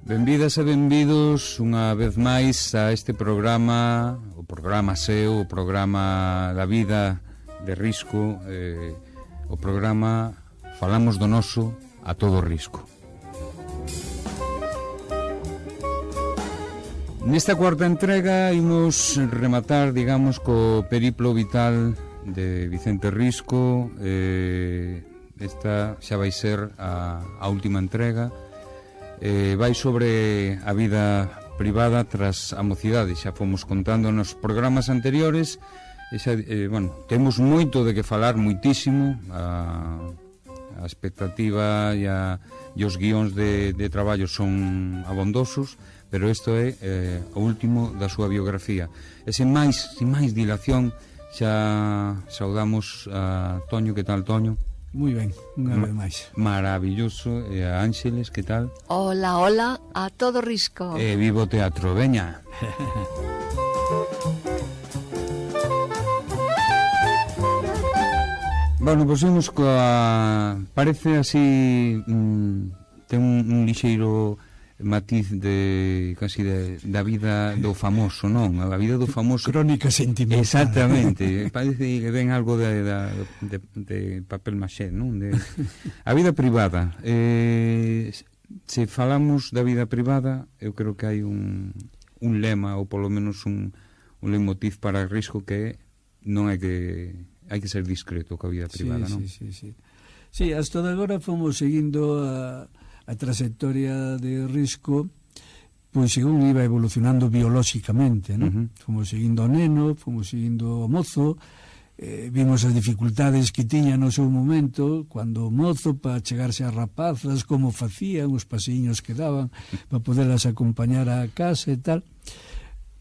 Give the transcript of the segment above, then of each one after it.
Benvidas e benvidos unha vez máis a este programa, o programa SEO, o programa da vida de risco, o programa Falamos do Noso a todo risco. Nesta cuarta entrega imos rematar, digamos, co periplo vital de Vicente Risco. Esta xa vai ser a última entrega. Vai sobre a vida privada tras a mocidade. Xa fomos contando nos programas anteriores e xa, temos moito de que falar, moitísimo. A expectativa e os guións de traballo son abondosos, pero isto é o último da súa biografía. E sin máis dilación, xa saudamos a Toño. Que tal, Toño? Moi ben, unha vez máis. Maravilloso. E a Ángeles, que tal? Hola, hola, a todo risco. Vivo teatro, veña. Bueno, pois imos coa... Parece así... ten un lixeiro matiz de casi da vida do famoso, non? A vida do famoso. Crónica sentimental. Exactamente. Parece que ven algo de papel maché, non? A vida privada. Se falamos da vida privada, eu creo que hai un lema, ou polo menos un leitmotiv para Risco, que non hai que ser discreto coa vida privada, non? Sí, hasta agora fomos seguindo a trayectoria de Risco, pois según iba evolucionando biolóxicamente, non? Fomos seguindo o neno, fomos seguindo o mozo, vimos as dificultades que tiña no seu momento, cando o mozo, para chegarse a rapazas, como facían, os pasiños que daban, para poderlas acompañar á casa e tal.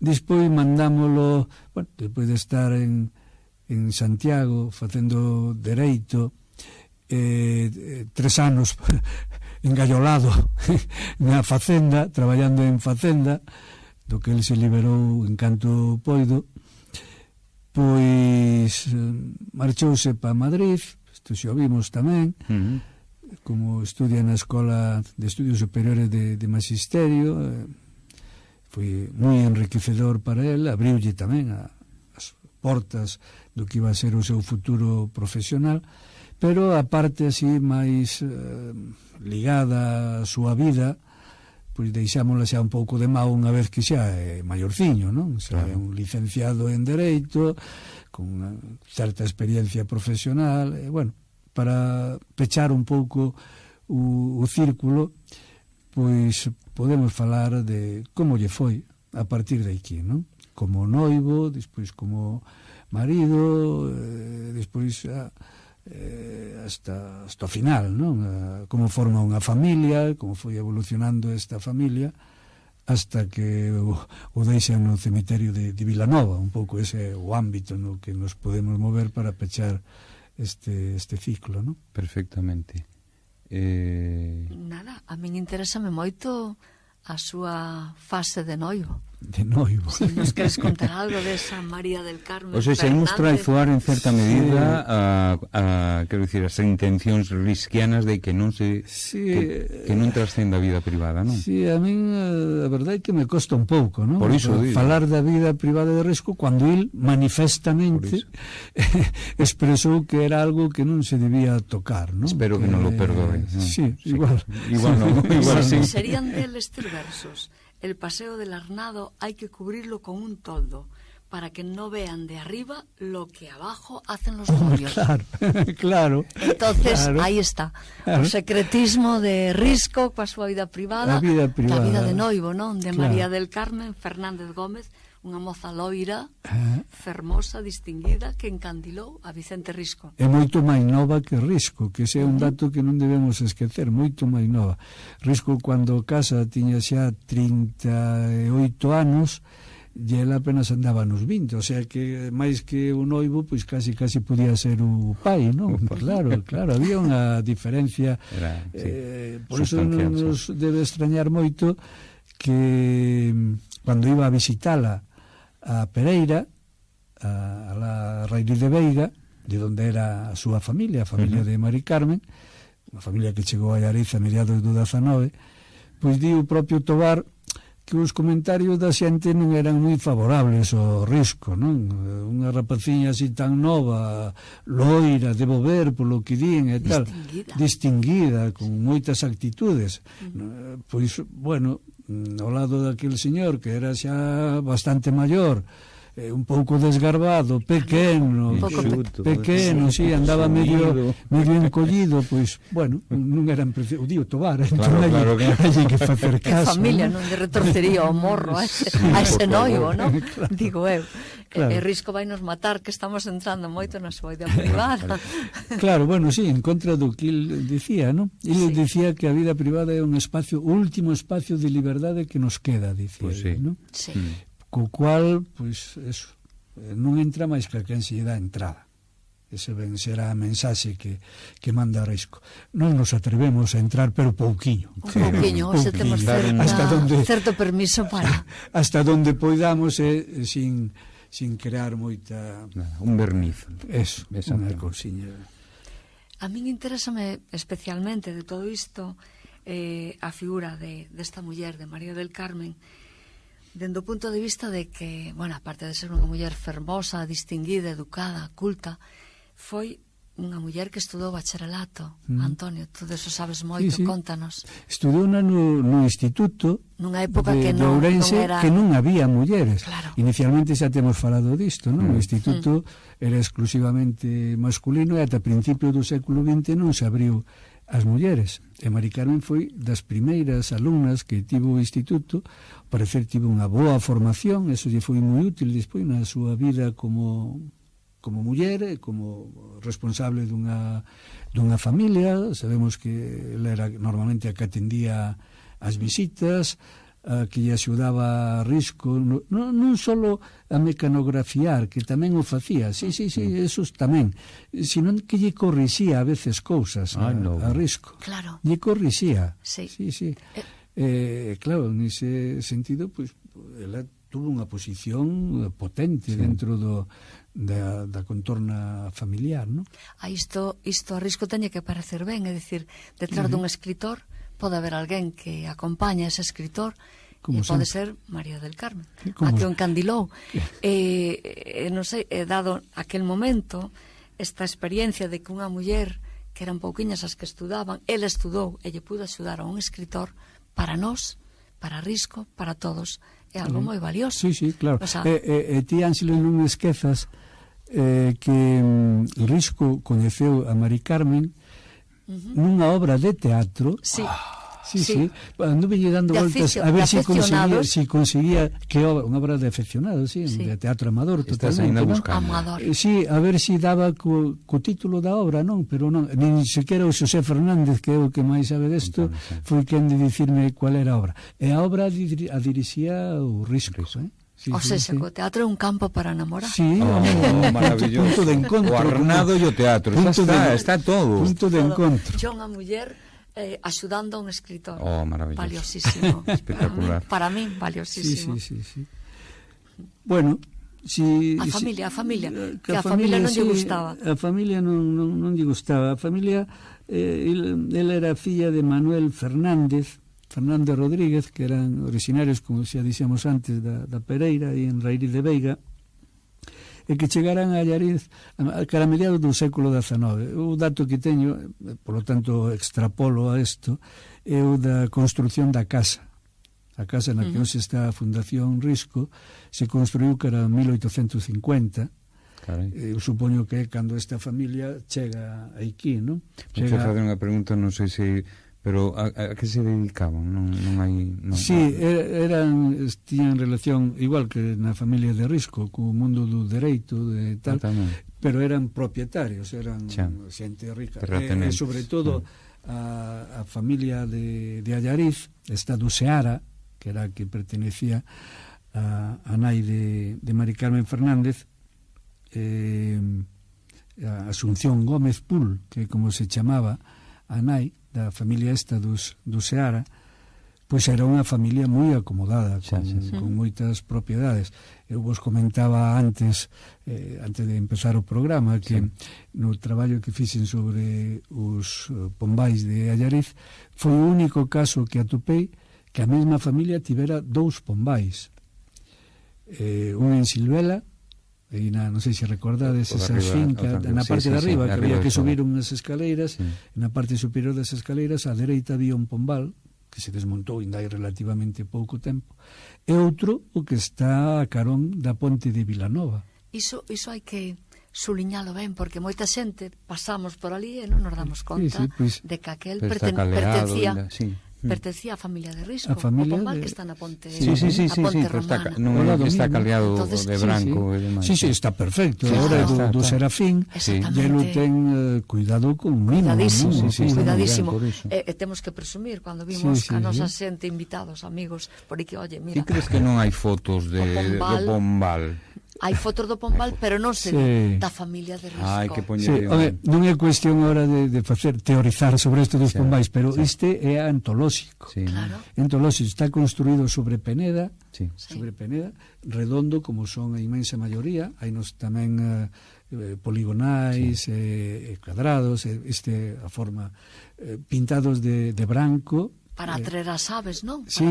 Despois mandámolo, despois de estar en Santiago facendo dereito, 3 anos engallolado na facenda, traballando en facenda, do que el se liberou en canto poido, pois marchouse para Madrid. Isto xa o vimos tamén, como estudia na Escola de Estudios Superiores de Magisterio. Foi moi enriquecedor para el, abriulle tamén as portas do que iba a ser o seu futuro profesional, pero a parte así máis ligada á súa vida, pois deixámola xa un pouco de mau unha vez que xa é maiorciño, non? Xa é un licenciado en Dereito, con unha certa experiencia profesional, e, para pechar un pouco o círculo, pois podemos falar de como lle foi a partir de aquí, non? Como noivo, despois como marido, despois hasta o final, non? Como forma unha familia, como foi evolucionando esta familia, hasta que o deixan no cemiterio de Vilanova. Un pouco ese o ámbito no que nos podemos mover para pechar este ciclo, non? Perfectamente. Nada, a min interésame moito a súa fase de noivo. De noivo. Si nos queres contar algo desa María del Carmen O sea, imos traizoar en certa medida quero dicir, as intencións risquianas de que non se que non trascenda a vida privada, non? Sí, a min a verdade é que me costa un pouco, non? Por iso falar da vida privada de Risco cando il manifestamente expresou que era algo que non se debía tocar, non? Espero que non lo perdoe, non? Sí, igual non, igual sí. Serían deles 3 versos. El paseo del Arnado hay que cubrirlo con un toldo para que no vean de arriba lo que abajo hacen los novios. Claro. Entonces, ahí está. O secretismo de Risco coa súa vida privada, a vida privada, a vida de noivo, non? De María del Carmen Fernández Gómez, unha moza loira, fermosa, distinguida, que encandilou a Vicente Risco. É moito máis nova que Risco, que ese é un dato que non debemos esquecer, moito máis nova. Risco, cando casa, tiña xa 38 anos, e ela apenas andaba nos 20, o sea que máis que o noivo, pois casi podía ser o pai, non? Claro, había unha diferencia. Por iso non nos debe extrañar moito que cando iba a visitala a Pereira, a la Raíz de Veiga, de onde era a súa familia, a familia de Mari Carmen, unha familia que chegou a Allariz a mediados do 19, pois di o propio Tobar que os comentarios da xente non eran moi favorables ao Risco, non? Unha rapaciña así tan nova, loira, debo ver polo que din e tal, distinguida, con moitas actitudes. Pois, bueno, ao lado daquele señor que era xa bastante maior, un pouco desgarbado, pequeno, sí, andaba medio encollido, pois, bueno, non eran o dio Tobar, entón hai que facer caso. Que familia non lle retorcería o morro a ese noivo, non? Digo eu. E Risco vai nos matar, que estamos entrando moito na súa vida privada. Claro, bueno, sí, en contra do que ele dicía, non? Ele dicía que a vida privada é un espacio, o último espacio de liberdade que nos queda, dicía, non? Sí. Co cual, pois, eso, non entra máis que quen se lle dá entrada. Ese ben será a mensaxe que manda Risco. Non nos atrevemos a entrar, pero pouquiño. Pouquiño, se temos certo permiso para... Hasta donde poidamos, sin crear moita... Un verniz. Eso, unha cousiña. A min interésame especialmente de todo isto a figura desta muller, de María del Carmen, dende o punto de vista de que, bueno, aparte de ser unha muller fermosa, distinguida, educada, culta, foi unha muller que estudou bacharelato. Antonio, tú deso sabes moito, contanos. Estudou no instituto nunha época de Ourense, que non había mulleres. Claro. Inicialmente xa temos falado disto, non? O instituto era exclusivamente masculino e ata principio do século XX non se abriu as mulleres. E Mari Carmen foi das primeiras alumnas que tivo o instituto, parecer tivo unha boa formación, eso lle foi moi útil despois na súa vida como muller e como responsable dunha familia. Sabemos que ela era normalmente a que atendía as visitas, que lle axudaba a Risco, non só a mecanografiar, que tamén o facía, sí, esos tamén, sino que lle corrixía a veces cousas a Risco. Claro. Lle corrixía. Sí. Claro, nese sentido, pois, ela tuvo unha posición potente dentro da contorna familiar, non? Isto a Risco teñe que parecer ben, é dicir, detrás dun escritor pode haber alguén que acompaña ese escritor, e pode ser María del Carmen, a que o encandilou. Non sei, dado aquel momento, esta experiencia de que unha muller, que eran pouquiñas as que estudaban, ela estudou e lle pudo axudar a un escritor, para nós, para Risco, para todos, é algo moi valioso. Sí, claro. O sea, ti, Ánxelo, non esquezas que Risco coñeceu a Mari Carmen nunha obra de teatro. Sí. Sí. Anduve dando voltas a ver se conseguía que unha obra de aficionados, de teatro amador, totalmente, non? Amador. Sí, a ver se daba co título da obra, non, pero non, nin sequera o Xosé Fernández, que é o que máis sabe desto, foi quen de dicirme cual era a obra. E a obra a dirixía o Risco, O sea, o teatro é un campo para enamorar. Sí, maravilloso. Punto de encontro. O Arnado e o teatro, está todo. Punto de encontro. Yo unha muller axudando a un escritor. Maravilloso. Valiosísimo. Espectacular. Para mí, valiosísimo. Sí. Bueno, a familia, que a familia non lle gustaba. A familia non lle gustaba. A familia, ela era filla de Manuel Fernández Rodríguez, que eran originarios, como xa dixemos antes, da Pereira e en Raíz de Veiga, e que chegaran a Allariz cara a mediados do século XIX. O dato que teño, por lo tanto extrapolo a isto, é o da construción da casa. A casa na que hoxe está a Fundación Risco se construiu cara a 1850. Eu supoño que é cando esta familia chega aquí, non? Vou fazer unha pregunta, non sei se... Pero a que se dedicaban? Non hai... Sí, tiñan relación, igual que na familia de Risco, co mundo do dereito e tal, pero eran propietarios, eran xente rica. E sobre todo a familia de Allariz, esta do Seara, que era a que pertenecía a nai de Mari Carmen Fernández, a Asunción Gómez Pul, que como se chamaba a nai da familia esta do Seara, pois era unha familia moi acomodada, con moitas propiedades. Eu vos comentaba antes de empezar o programa, que no traballo que fixen sobre os pombais de Allariz foi o único caso que atopei que a mesma familia tivera 2 pombais, un en Silvela, e non sei se recordades esa finca na parte de arriba, que había que subir unhas escaleiras, na parte superior das escaleiras á dereita había un pombal que se desmontou ainda hai relativamente pouco tempo, e outro o que está a carón da ponte de Vilanova. Iso hai que suliñalo ben, porque moita xente pasamos por ali e non nos damos conta de que aquel pertencía á familia de Risco, o pombal que está na ponte romana. Non é que está caleado de branco e demais. Sí, está perfecto. Agora é do Serafín, e ele ten cuidado con mimo. Cuidadísimo. E temos que presumir, cando vimos a nosa xente, invitados, amigos, por aquí, oye, mira... Ti crees que non hai fotos do pombal? Hai fotos do pombal, pero non se da familia de Risco. Hai que poñer... Non é cuestión ahora de facer teorizar sobre isto dos pombais, pero este é antolóxico. Claro. Antolóxico, está construído sobre peneda, redondo, como son a inmensa maioría. Hai nos tamén poligonais, cuadrados, a forma pintados de branco, para atraer as aves, non? Sí,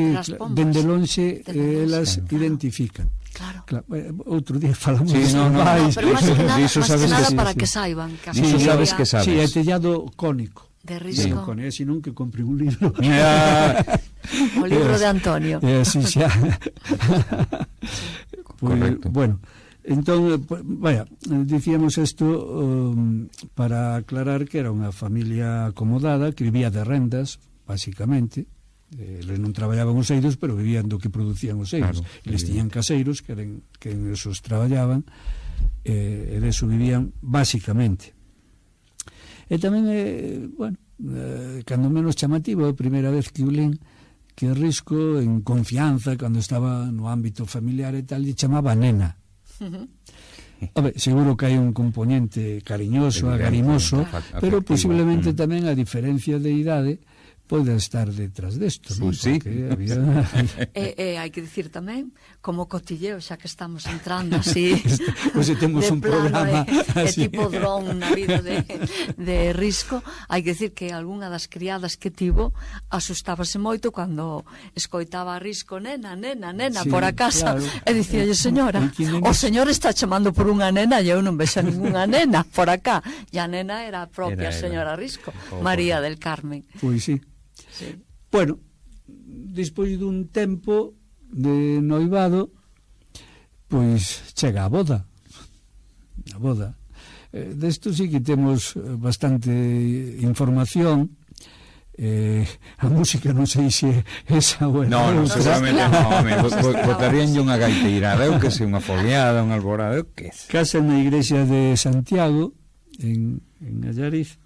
dende lonxe elas identifican. Claro. Outro día falamos de pombais. Pero máis que nada para que saiban. Iso sabes que sabes. Sí, é tellado cónico. De Risco. Se non que compre un libro. O libro de Antonio. Así xa. Correcto. Bueno, entón, dicíamos isto para aclarar que era unha familia acomodada, que vivía de rendas, basicamente. Eles non traballaban os eidos, pero vivían do que producían os eidos. Eles tiñan caseiros que esos traballaban, e deso vivían basicamente. E tamén, cando menos chamativo, a primeira vez que o lin, que Risco, en confianza, cando estaba no ámbito familiar e tal, lle chamaba nena. Seguro que hai un componente cariñoso, agarimoso, pero posiblemente tamén a diferencia de idade pode estar detrás desto, non? Sí. Hai que dicir tamén, como cotilleo, xa que estamos entrando así Pois temos un programa tipo dron na vida de Risco, hai que dicir que algunha das criadas que tivo asustábase moito cando escoitaba a Risco, nena, por a casa, e dicíalle, señora, o señor está chamando por unha nena e eu non vexo ninguna nena por acá, e a nena era a propia señora Risco, María del Carmen. Pois sí. Bueno, despois dun tempo de noivado, pois chega a boda. Desto sí que temos bastante información. A música non sei se esa ou non, seguramente non. Botaríanlle unha gaiteirada, eu que sei, unha foliada, unha alborada, eu que sei. Casa na igrexa de Santiago, en Allariz.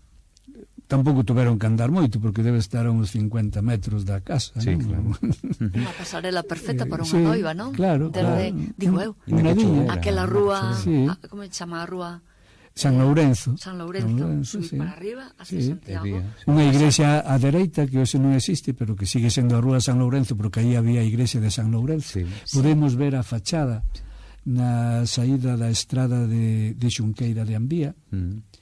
Tampouco tuveron que andar moito, porque debe estar a uns 50 metros da casa. Sí, claro. Unha pasarela perfecta para unha noiva, non? Claro. Digo eu, aquela rúa, como se chama a rúa? San Lourenzo. Subir para arriba, hacia Santiago. Unha igrexa á dereita, que hoxe non existe, pero que sigue sendo a rúa San Lourenzo, porque aí había a igrexa de San Lourenzo. Podemos ver a fachada na saída da estrada de Xunqueira de Ambía.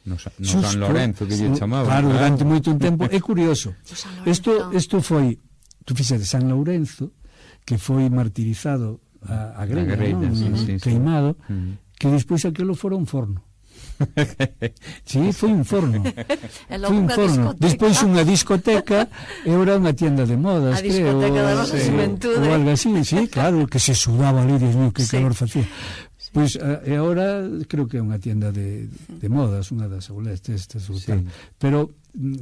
No San Lorenzo, que lle chamaba. Claro, durante moito tempo. É curioso. Isto foi, tú fixes de San Lourenzo, que foi martirizado a Grella, queimado, que despois aquilo fora un forno. Sí, foi un forno. Despois unha discoteca e ora unha tienda de modas, a discoteca da nosa xuventude ou algo así, sí, claro, que se sudaba ali, Dios mío, que calor facía. Pois, e agora creo que é unha tienda de modas, unha das aulas estas, pero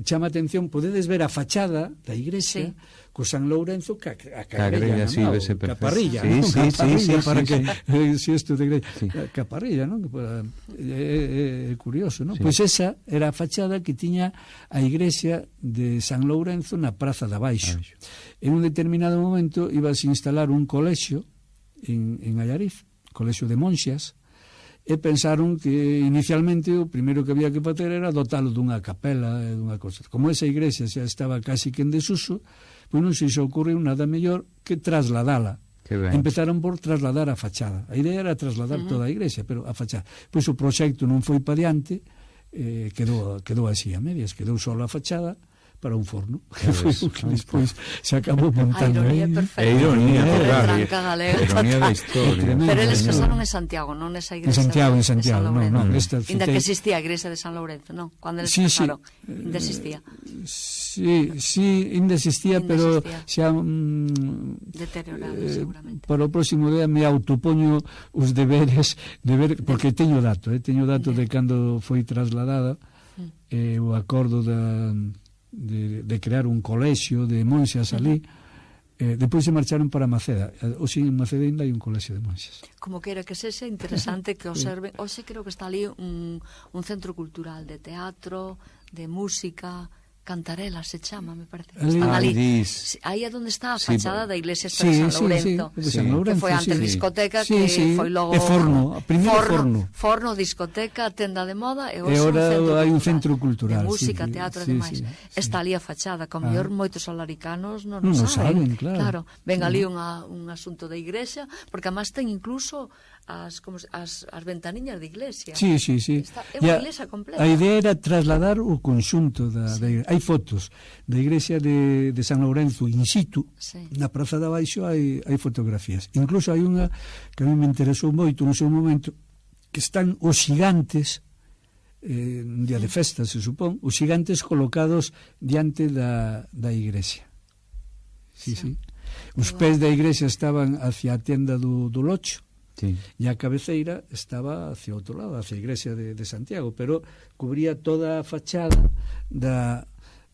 chama atención, podedes ver a fachada da igrexa co San Lourenzo ca Cagrella, caparrilla, para que se isto de igrexa, caparrilla, non? É curioso, non? Pois esa era a fachada que tiña a igrexa de San Lourenzo na Praza de Abaixo. En un determinado momento ibas a instalar un colexio en Allariz, colexio de monxas, e pensaron que inicialmente o primeiro que había que facer era dotalo dunha capela e dunha cosa. Como esa igrexa xa estaba casi que en desuso, pois non se ocorreu nada mellor que trasladala. Empezaron por trasladar a fachada. A idea era trasladar toda a igrexa, pero a fachada. Pois o proxecto non foi pa diante, quedou así a medias, quedou só a fachada, para un forno, que foi o que despois se acabou montando. A ironía perfecta. Ironía, ironía da historia. Pero eles casaron en Santiago, non nesa igrexa. En Santiago, non. Inda que existía a igrexa de San Lourenzo, non? Cando eles casaron, inda existía. Sí, ainda existía, pero xa deteriorado, seguramente. Para o próximo día me autopoño os deberes de ver, porque teño dato de cando foi trasladada, o acordo de crear un colexio de monxas ali. Depois se marcharon para Maceda. Hoxe en Maceda ainda hai un colexio de monxas. Como queira que sexa, interesante que observen. Hoxe creo que está ali un centro cultural de teatro, de música, Cantarela se chama, me parece. Están ali. Aí é onde está a fachada da iglesia de San Lourenzo. Que foi antes discoteca, que foi logo... É forno, primeiro forno. Forno, discoteca, tenda de moda, e agora hai un centro cultural. De música, teatro e demais. Está ali a fachada, que ao mellor moitos alaricanos non saben. Claro. Ven ali un asunto da iglesia, porque además ten incluso as ventaniñas de iglesia. Sí. É unha iglesia completa. A idea era trasladar o conxunto da iglesia. Hai fotos da iglesia de San Lourenzo in situ, na praza de abaixo hai fotografías. Incluso hai unha que a mí me interesou moito no seu momento, que están os xigantes, un día de festa, se supón, os xigantes colocados diante da iglesia. Sí. Os pés da iglesia estaban hacia a tenda do Locho, e a cabeceira estaba hacia outro lado, hacia a iglesia de Santiago, pero cubría toda a fachada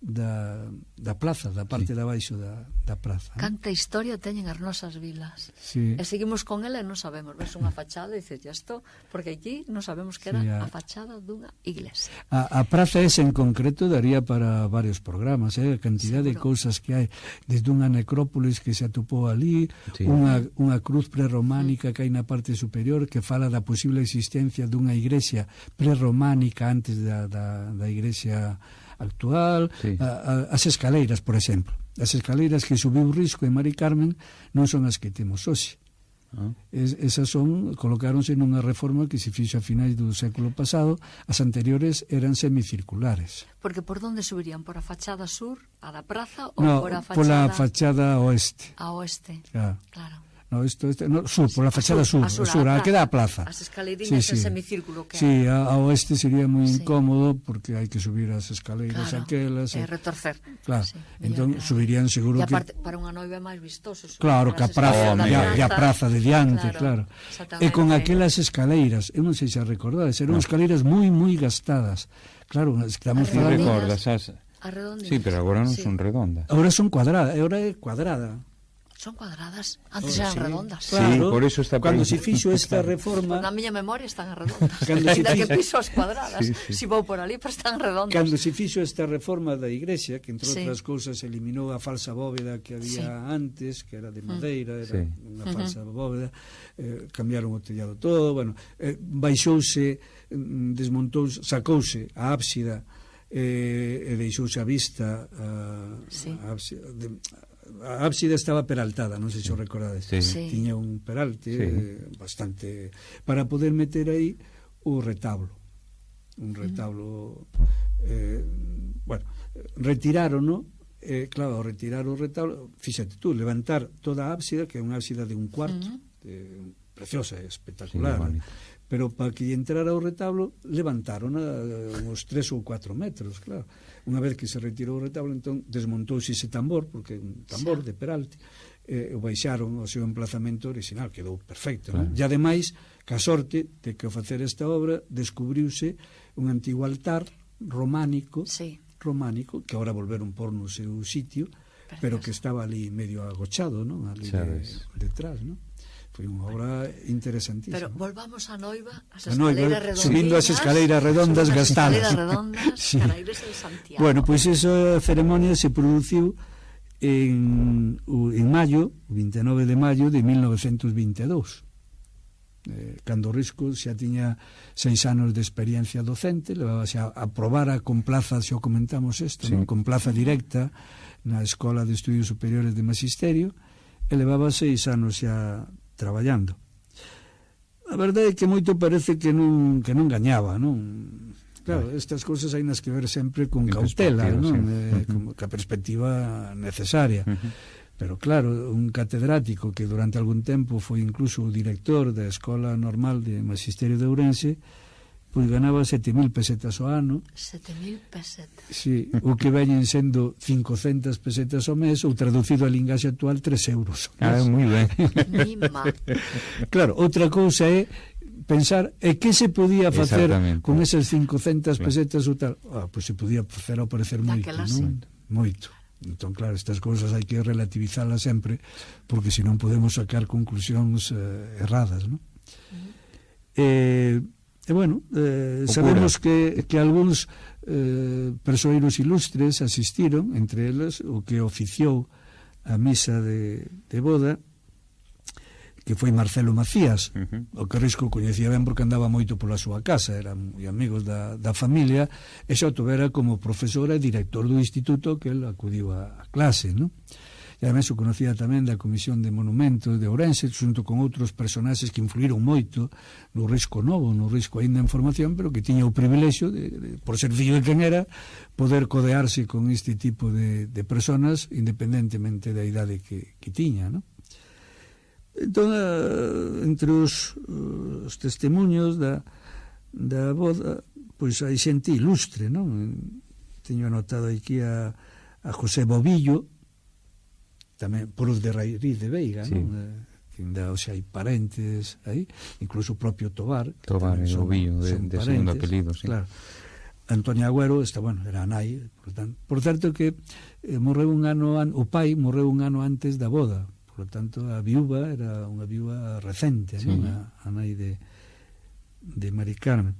da plaza, da parte de abaixo da praza. Canta historia teñen as nosas vilas. E seguimos con ela e non sabemos. Ves unha fachada e dices, isto, porque aquí non sabemos que era a fachada dunha iglesia. A praza esa en concreto daría para varios programas, a cantidad de cousas que hai, desde unha necrópolis que se atopou ali, unha cruz prerrománica que hai na parte superior que fala da posible existencia dunha iglesia prerrománica antes da iglesia actual, as escaleiras, por exemplo. As escaleiras que subiu Risco en Mari Carmen non son as que temos hoxe. Esas colocáronse nunha reforma que se fixo a finais do século pasado. As anteriores eran semicirculares. Porque por onde subirían? Por a fachada sur, a da praza, ou por a fachada... pola fachada oeste. A oeste, claro. Sur, por la fachada sur, que dá a plaza. As escaleirinhas en semicírculo que hai. A oeste sería moi incómodo porque hai que subir as escaleiras aquelas. E retorcer. Claro, entón subirían seguro que... E aparte, para unha noiva é máis vistoso. Claro, que a praza, e a praza de diante, claro. E con aquelas escaleiras, eu non sei se as recordades, eran escaleiras moi gastadas. Claro, estamos falando... recordas, as... redondas. Sí, pero agora non son redondas. Agora son cuadradas, agora é cuadrada. Son cuadradas, antes eran redondas. Claro, por eso está cando se fixo esta reforma... Na miña memoria están redondas. Ainda que piso as cuadradas, si vou por ali, pero están redondas. Cando se fixo esta reforma da igrexa, que entre outras cousas eliminou a falsa bóveda que había antes, que era de madeira, era unha falsa bóveda, cambiaron o tellado todo, bueno, baixouse, desmontouse, sacouse a ábsida e deixouse a vista a ábsida a ábsida estaba peraltada, non sei se o recordades. Tiña un peralte bastante para poder meter aí o retablo. Un retablo retirárono, claro, retirar o retablo, fíxate tú, levantar toda a ábsida, que é unha ábsida de un cuarto, preciosa, espectacular, pero para que entrara o retablo levantaron uns 3 ou 4 metros, claro. Unha vez que se retirou o retablo, entón desmontouse ese tambor, porque é un tambor de peralte, o baixaron ao seu emplazamento original, quedou perfecto, claro. E ademais, ca sorte de que ao facer esta obra descubriuse un antigo altar románico, que agora volveron por no seu sitio, pero que estaba ali medio agochado, non? Ali detrás, non? Foi unha obra interesantísima. Pero volvamos a Noiva, as escaleiras redondas. Subindo as escaleiras redondas gastadas. As escaleiras redondas para a igrexa de Santiago. Bueno, pois esa ceremonia se produciu en maio, 29 de maio de 1922. Cando Risco xa tiña 6 anos de experiencia docente, levábase a probar con plaza, xa comentamos isto, con plaza directa na Escola de Estudios Superiores de Magisterio, e levaba 6 anos xa traballando. A verdade é que moito parece que non gañaba, non? Claro, estas cousas hai nas que ver sempre con cautela, non? Con a perspectiva necesaria. Pero claro, un catedrático que durante algún tempo foi incluso o director da Escola Normal de Magisterio de Ourense, pois ganaba 7.000 pesetas ao ano. 7.000 pesetas. Sí, o que veñen sendo 500 pesetas ao mes, ou traducido a linguaxe actual, 3 euros. Moi ben. Mima. Claro, outra cousa é pensar que se podía facer con esas 500 pesetas ou tal. Pois se podía facer ao parecer moito, non? Moito. Entón, claro, estas cousas hai que relativizalas sempre, porque senón podemos sacar conclusións erradas, non? Bueno, sabemos que algúns persoeiros ilustres asistiron, entre eles o que oficiou a misa de boda, que foi Marcelo Macías, o que Risco coñecía ben porque andaba moito pola súa casa, eran moi amigos da familia, e xa o tovera como profesor e director do instituto que el acudiu a clase, non? E ademais o conocía tamén da Comisión de Monumentos de Ourense, xunto con outros personaxes que influíron moito no Risco novo, no Risco aínda en formación, pero que tiña o privilexio, por ser fillo de quen era, poder codearse con este tipo de personas, independentemente da idade que tiña, non? Entón, entre os testemunhos da boda, pois hai xente ilustre, non? Teño anotado aquí a José Bobillo, tamén por os de Raíz de Veiga, sí. Non? Que ainda, o sea, hai parentes aí, incluso o propio Tobar e Bobillo, de segundo apelido, sí. Claro. Antonio Agüero era a nai, por certo que morreu un ano, o pai morreu un ano antes da boda, por lo tanto a viúva era unha viúva recente, sí. Non? A nai de Mari Carmen.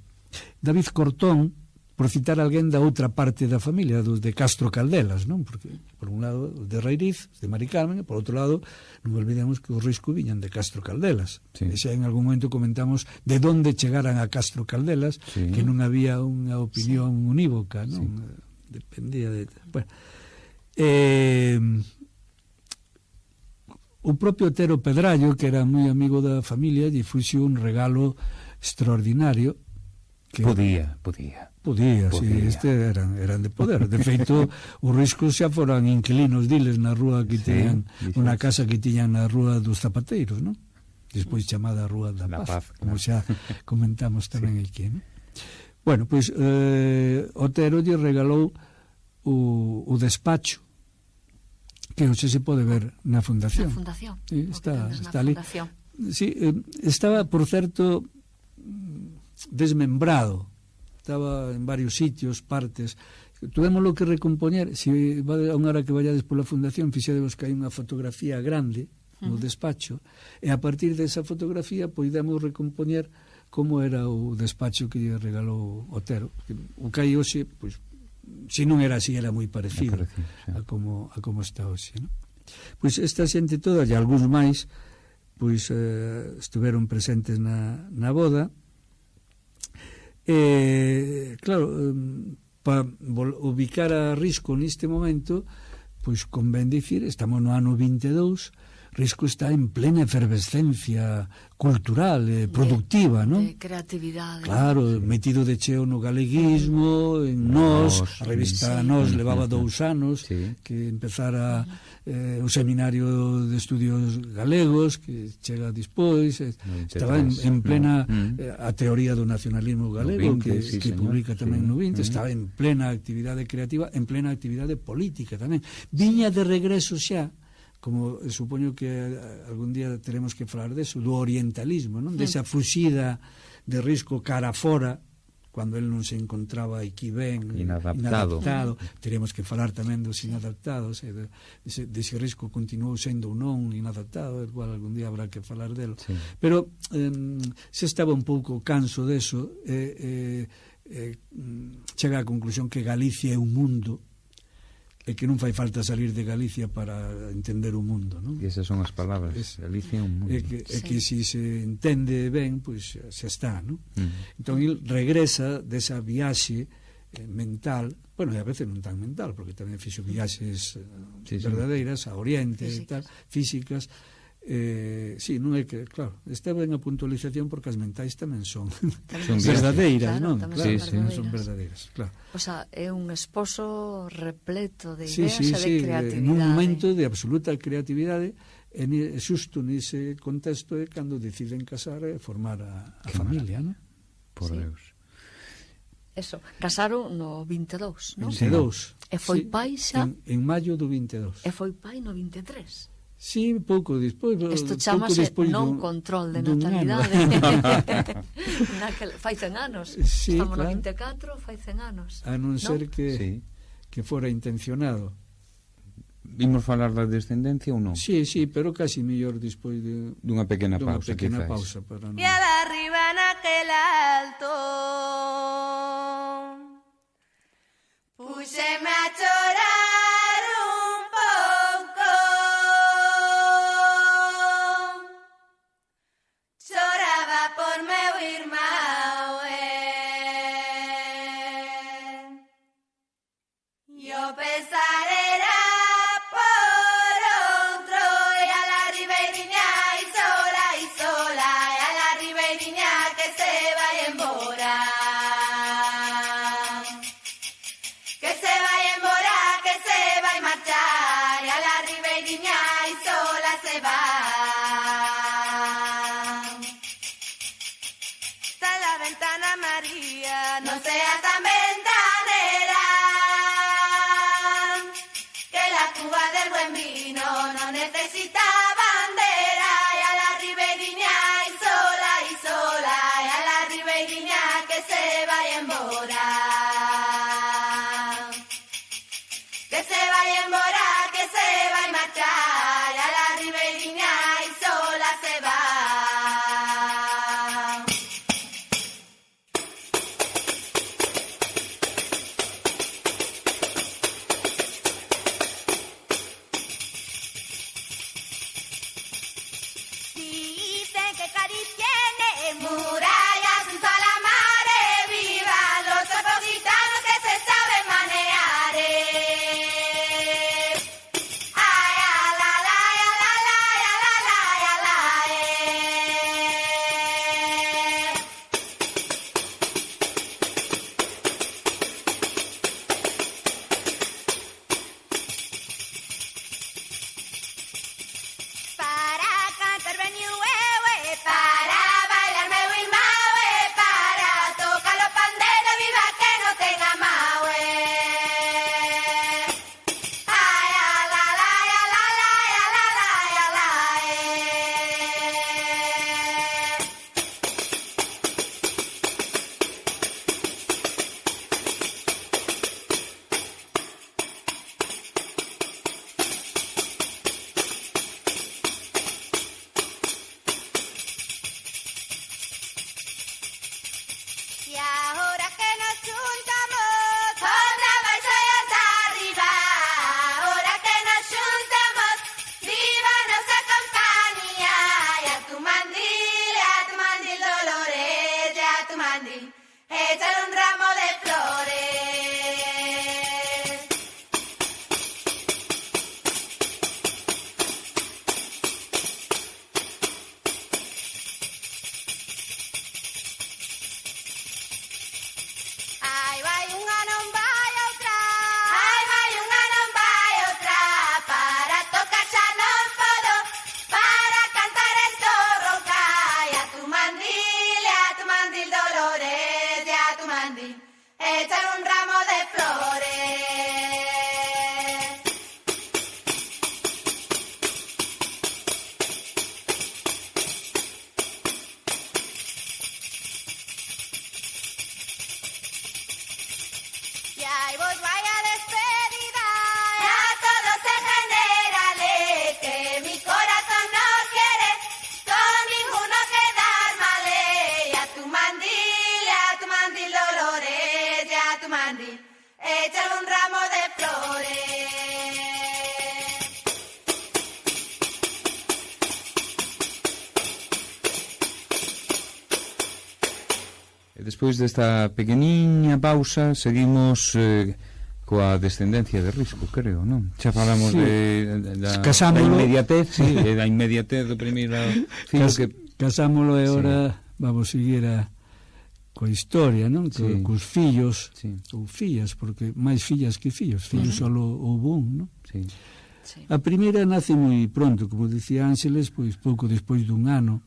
David Cortón, por citar alguén da outra parte da familia, dos de Castro Caldelas, non? Porque, por un lado, os de Rairiz, os de Mari Carmen, e por outro lado, non olvidemos que os Risco viñan de Castro Caldelas. Sí. E xa en algún momento comentamos de onde chegaran a Castro Caldelas, sí. Que non había unha opinión unívoca, non? Sí. Dependía de... Bueno, o propio Otero Pedrallo, que era moi amigo da familia, lle fuxo un regalo extraordinario. Que Podía, sí, eran de poder. De feito, os Riscos xa foran inquilinos diles na rúa que teñan, unha casa que tiñan na rúa dos Zapateiros, non? Despois chamada Rúa da Paz, como xa comentamos tamén aquí, non? Bueno, pois Otero lle regalou o despacho que hoxe se pode ver na fundación. Na fundación. Sí, está ali. Sí, estaba, por certo, desmembrado. Estaba en varios sitios, partes. Tuvemos que recompoñer. Se a unha hora que vayades pola fundación, fixadevos que hai unha fotografía grande no despacho, e a partir desa fotografía poidemos recompoñer como era o despacho que lle regalou Otero. O que hai hoxe, pois, se non era así, era moi parecido a como está hoxe, non? Pois esta xente toda, e algúns máis, pois estiveron presentes na boda. Claro, para ubicar a Risco neste momento, pois convén dicir, estamos no ano 22, Risco está en plena efervescencia cultural, productiva, non? De creatividade. Claro, metido de cheo no galeguismo, en Nós, a revista Nós levaba 2 anos que empezara o seminario de estudios galegos, que chega despois, estaba en plena a teoría do nacionalismo galego, que publica tamén no 20, estaba en plena actividade creativa, en plena actividade política tamén. Viña de regreso xa, como supoño que algún día teremos que falar deso, do orientalismo, non? Desa fuxida de Risco cara fora, cando el non se encontraba aquí ben, inadaptado. Teremos que falar tamén dos inadaptados, dese Risco continuou sendo ou non inadaptado, igual algún día habrá que falar delo. Sí. Pero se estaba un pouco canso deso, chega á conclusión que Galicia é un mundo, e que non fai falta salir de Galicia para entender o mundo, non? E esas son as palabras, Galicia é un mundo. E que se se entende ben, pois xa está, non? Entón, il regresa desa viaxe mental, bueno, e a veces non tan mental, porque tamén fixo viaxes verdadeiras a Oriente e tal, físicas, Sí, non é que, claro, está ben a puntualización porque as mentais tamén son Son verdadeiras, claro, non? Claro, son verdadeiras, claro. O sea, é un esposo repleto de Sí, ideas e de creatividade. Nun momento de absoluta creatividade, e xusto nese contexto é cando deciden casar e formar a familia, non? Por Sí. Deus. Eso, casaron no 22, non? 22. E foi Sí, pai xa, en maio do 22. e foi pai no 23. Sí, pouco despois. Isto chamase non control de natalidade. Fai 100 anos. Sí, Estamos claro. no 24, fai 100 anos. A non ser Sí. que fora intencionado. Vimos falar da descendencia ou non? Sí, pero casi mellor despois Dunha pequena pausa, pequena quizás. pausa para non... Y al arriba en aquel alto, púseme a chorar un poco. Choraba por meu irmão, y o pesar era por outro, e a la ribeiriña y sola, e a la ribeiriña que se vai embora. Que se vai embora, que se vai marchar, e a la ribeiriña y sola se va. Está en la ventana María, no seas tan ventanera, que la cuba del buen vino no necesita bandera, y a la ribeiriña y sola, y a la ribeiriña que se vai embora. Que se vai embora, que se vai marchar, y a la ribeiriña y sola se va. Dicen que Cádiz tiene murallas junto a la mar, vivan los cuerpos gitanos que se saben manejar. Ay, a la la, a la la, a la la, a la Para cantar veniu para bailar meu irmão, para tocar los panderos, viva que no tenga mau. Ay, a la la, a la la, a la la, a la Y ahora que nos juntamos, otra vez ellos arriba. Ahora que nos juntamos, viva nuestra compañía. Y a tu mandil Dolores, y a tu mandil, échale un ramo de flores. Ai, vai unha, non vai outra. Ai, vai unha, non vai outra. Para tocar xa non podo, para cantar estou rouca. E a tu mandil Dolores, e a tu mandil, échale un ramo de flores. Y ahí vos vaya despedida, a todos en generales, que mi corazón no quiere con ninguno quedar mal. Y a tu mandil Dolores, y a tu mandil, échale un ramo de flores. E despois desta pequeniña pausa seguimos coa descendencia de Risco, creo, non? Xa falamos da inmediatez, da inmediatez do primeiro fillo que... Casámolo e ora vamos seguir coa historia, non? Cos fillos, ou fillas, porque máis fillas que fillos solo houve un, non? Sí. A primeira nace moi pronto, como dicía Ángeles, pois pouco despois dun ano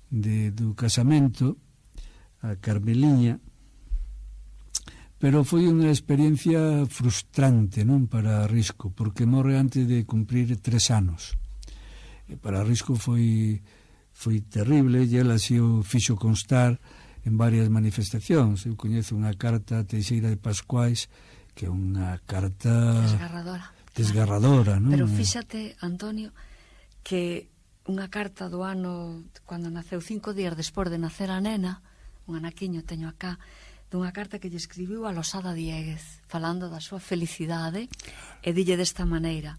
do casamento, a Carmeliña, pero foi unha experiencia frustrante, non, para Risco, porque morre antes de cumprir 3 anos. E para Risco foi terrible, e ela así o fixo constar en varias manifestacións. Eu coñezo unha carta a Teixeira de Pascuais, que é unha carta desgarradora, non? Pero fíxate, Antonio, que unha carta do ano cando naceu 5 días despois de nacer a nena, un anaquiño teño acá, dunha carta que lle escribiu a Losada Dieguez, falando da súa felicidade, e dille desta maneira.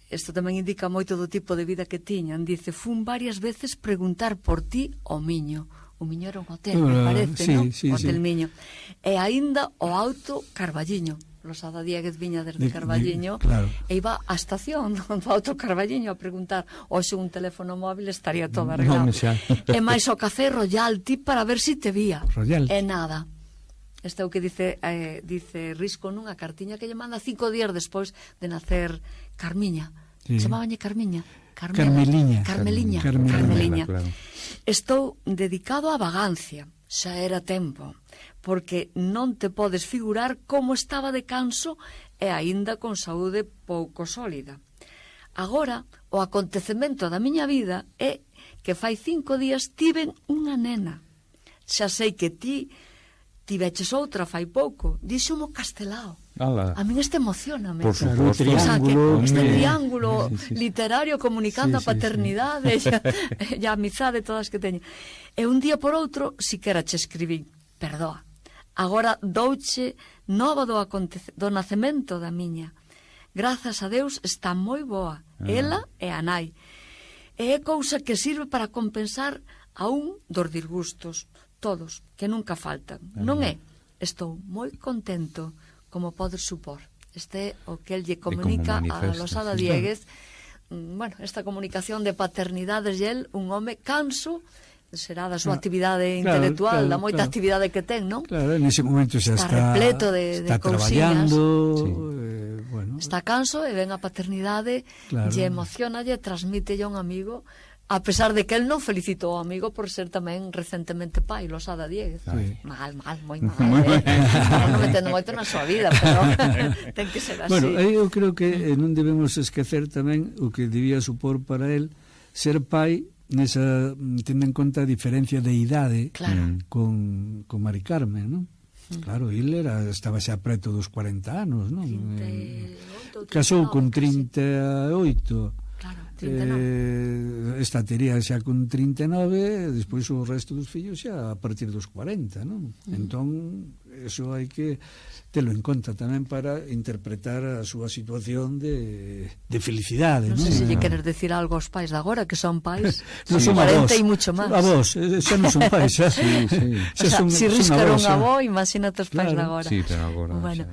Isto tamén indica moito do tipo de vida que tiñan. Dice, fun varias veces preguntar por ti ao Miño. O Miño era un hotel, me parece, non? Hotel Miño. E aínda o auto Carballiño. Losada Dieguez viña desde Carballiño, claro. E iba á estación do auto Carballiño a preguntar, hoxe un teléfono móvil estaría todo arreglado. E máis o café Royalty para ver si te vía. Royalty. E nada. Este é o que dice Risco nunha cartiña que lle manda 5 días despois de nacer Carmiña. Chamábanlle Carmiña. Carmeliña. Claro. Estou dedicado á vagancia. Xa era tempo, porque non te podes figurar como estaba de canso e aínda con saúde pouco sólida. Agora, o acontecemento da miña vida é que fai 5 días tiven unha nena. Xa sei que ti tiveches outra fai pouco, díxomo Castelao. A min este emocioname. Por suposto. Este triángulo literario comunicando a paternidade e a amizade todas que teño. E un día por outro, siquera che escribí, perdoa, agora douche nova do nacemento da miña. Grazas a Deus está moi boa, ela e a nai. E é cousa que sirve para compensar a un dos disgustos, todos, que nunca faltan. Non é? Estou moi contento, como podes supor. Este é o que el lle comunica a Losada Dieguez. Bueno, esta comunicación de paternidades, e el, un home canso, será da súa actividade intelectual, da moita actividade que ten, non? Claro, en ese momento xa está repleto de cousiñas. Bueno. Está canso e ven a paternidade, lle emociona, lle transmite a un amigo, a pesar de que el non felicitou ao amigo por ser tamén recentemente pai, Losada Dieguez. Mal, moi mal. Non metendo moito na súa vida, pero ten que ser así. Bueno, eu creo que non debemos esquecer tamén o que debía supor para el ser pai, tendo en conta a diferencia de idade con Mari Carmen, non? Claro, ele estaba xa preto dos 40 anos, non? Casou con 38. Claro, 39. Esta tería xa con 39, despois o resto dos fillos xa a partir dos 40, non? Entón, eso hai que telo en conta tamén para interpretar a súa situación de felicidade, non? Non sei se lle queres decir algo aos pais de agora, que son pais, non son 40 e mucho máis. A vos, xa non son pais, xa. Si riscaron a vos, imagínate os pais de agora. Sí, pero agora... Bueno.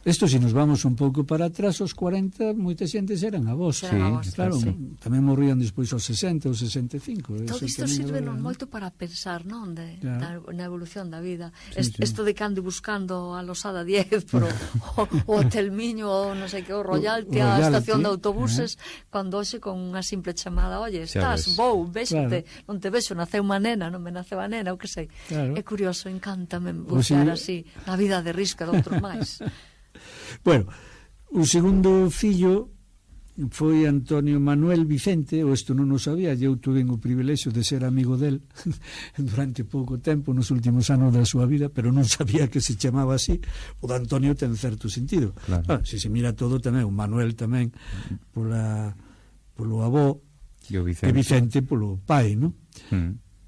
Isto, se nos vamos un pouco para atrás, os 40, moita xente eran avós. Claro, tamén morrían despois aos 60, aos 65. Todo isto sirve moito para pensar, non? Na evolución da vida. Isto de que ande buscando a Losada Dieguez por o Hotel Miño, ou non sei que, o Royalty, a estación de autobuses, cando hoxe con unha simple chamada, oye, estás, vou, véxote, non te vexo, naceu unha nena, non me naceu a nena, o que sei. É curioso, encántame bucear así na vida de Risco de outros máis. Bueno, o segundo fillo foi Antonio Manuel Vicente, ou isto non o sabía, eu tuve o privilexio de ser amigo del durante pouco tempo, nos últimos anos da súa vida, pero non sabía que se chamaba así. O de Antonio ten certo sentido. Claro. Se se mira todo tamén, o Manuel tamén polo avó, e Vicente polo pai, non?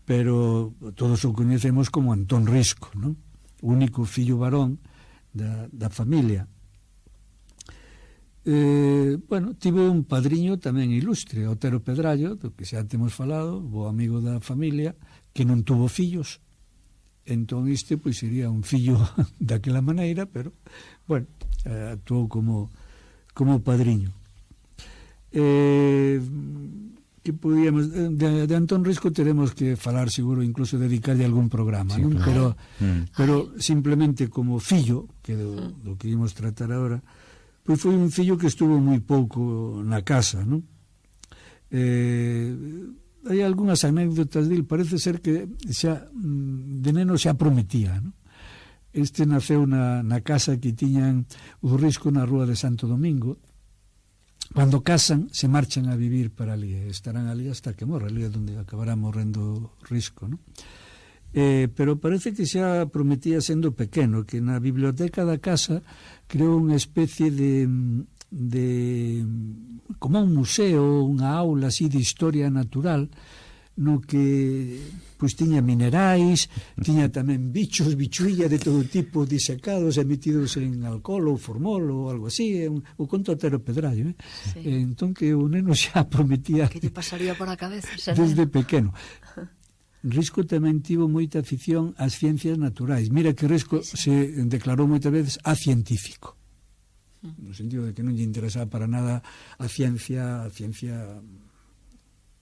Pero todos o coñecemos como Antón Risco, non? O único fillo varón da familia. Bueno, tivo un padriño tamén ilustre, Otero Pedrallo, do que xa temos falado, bo amigo da familia, que non tuvo fillos. Entón pois sería un fillo daquela maneira, pero bueno, actuou como padriño. Que podíamos de Antón Risco teremos que falar seguro, incluso dedicarlle algún programa, sí, non? Claro. Pero simplemente como fillo, que do que ímos tratar agora, pois foi un fillo que estuvo moi pouco na casa, non? Hai algunhas anécdotas dele, parece ser que xa de neno xa prometía, non? Este naceu na casa que tiñan o Risco na rúa de Santo Domingo. Cando casan, se marchan a vivir para ali, estarán ali hasta que morre, ali é onde acabará morrendo Risco, non? Pero parece que xa prometía sendo pequeno, que na biblioteca da casa creou unha especie de como un museo, unha aula así de historia natural, no que pois tiña minerais, tiña tamén bichos, bichuilla de todo tipo disecados e metidos en alcohol ou formol ou algo así, o conto atero pedrallo, sí. Entón que o neno xa prometía que lle pasaría por a cabeza desde pequeno. Risco tamén tivo moita afición ás ciencias naturais. Mira que Risco se declarou moitas veces acientífico, no sentido de que non lle interesaba para nada a ciencia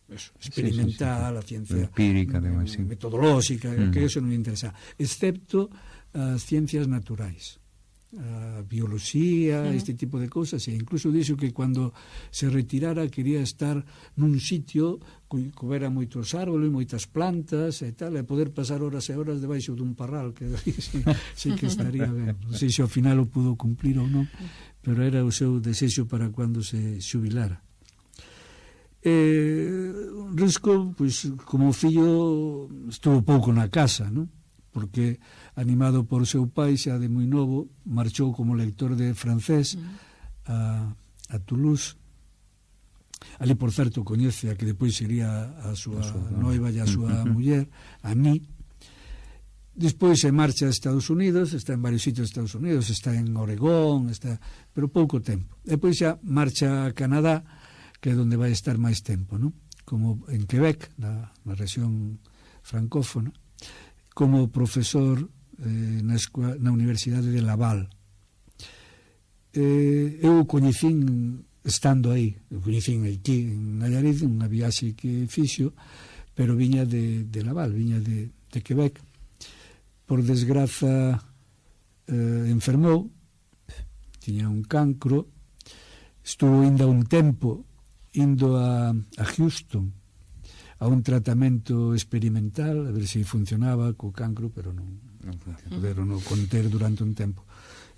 eso, experimental, a ciencia empírica, además, metodolóxica, que eso non lle interesa, excepto as ciencias naturais, a biología, este tipo de cousas, e incluso dixo que cando se retirara quería estar nun sitio que houbera moitos árboles, moitas plantas e tal, e poder pasar horas e horas debaixo dun parral, que sí que estaría ben. Non sei se ao final o pudo cumplir ou non, pero era o seu desexo para cando se xubilara. Risco, pois, como fillo estuvo pouco na casa, non? Porque animado por seu pai xa de moi novo marchou como lector de francés a Toulouse. Ali, por certo, coñece a que depois sería a súa noiva e a súa muller, Annie. Despois se marcha a Estados Unidos, está en varios sitios de Estados Unidos, está en Oregón, pero pouco tempo. Depois xa marcha a Canadá, que é onde vai estar máis tempo, non? Como en Quebec, na rexión francófona, como profesor na Universidade de Laval. Eu coñecín estando aí, coñecín aquí en Nayarit, unha viaxe que fixo, pero viña de Laval, viña de Quebec. Por desgraza enfermou, tiña un cancro, estuvo ainda un tempo indo a Houston a un tratamento experimental a ver se funcionaba co cancro, pero non puderon conter durante un tempo.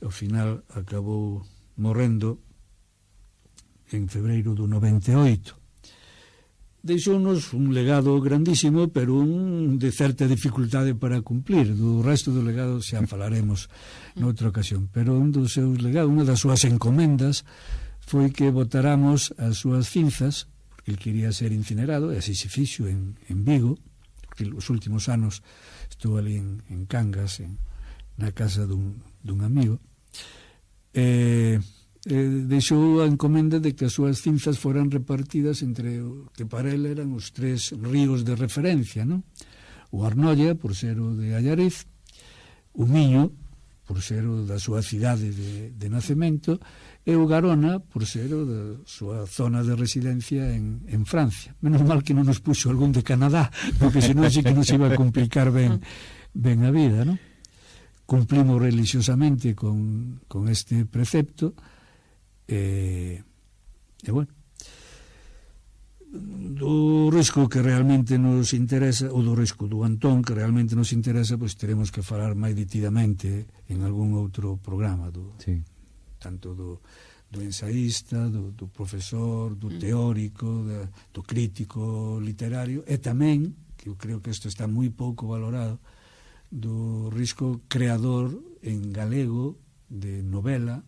Ao final acabou morrendo en febreiro do 98. Deixounos un legado grandísimo, pero un de certa dificultade para cumplir. Do resto do legado xa falaremos noutra ocasión, pero un dos seus legados, unha das súas encomendas, foi que botáramos as súas cinzas, porque ele quería ser incinerado, e así se fixo en Vigo, porque os últimos anos estuvo ali en Cangas, na casa dun amigo, deixou a encomenda de que as súas cinzas foran repartidas entre o que para ele eran os 3 ríos de referencia, non? O Arnolla, por ser o de Allariz, o Miño, por ser o da súa cidade de nacemento, e o Garona, por ser o da súa zona de residencia en Francia. Menos mal que non nos puxo algún de Canadá, porque senón sí que nos iba a complicar ben a vida, non? Cumplimos religiosamente con este precepto, e bueno, do Risco que realmente nos interesa, ou do Risco do Antón que realmente nos interesa, pois teremos que falar máis detidamente en algún outro programa, tanto do ensaísta, do profesor, do teórico, do crítico literario, e tamén, que eu creo que isto está moi pouco valorado, do Risco creador en galego de novela,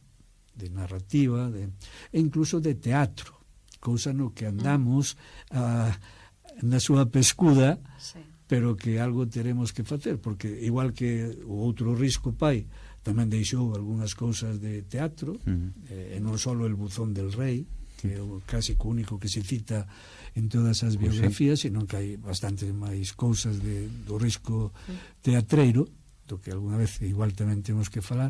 de narrativa, e incluso de teatro, cousa no que andamos na súa pescuda, pero que algo teremos que facer, porque igual que o outro Risco pai tamén deixou algunhas cousas de teatro, e non só El buzón del rei, que é o clásico único que se cita en todas as biografías, sino que hai bastante máis cousas do Risco teatreiro, do que alguna vez igual tamén temos que falar,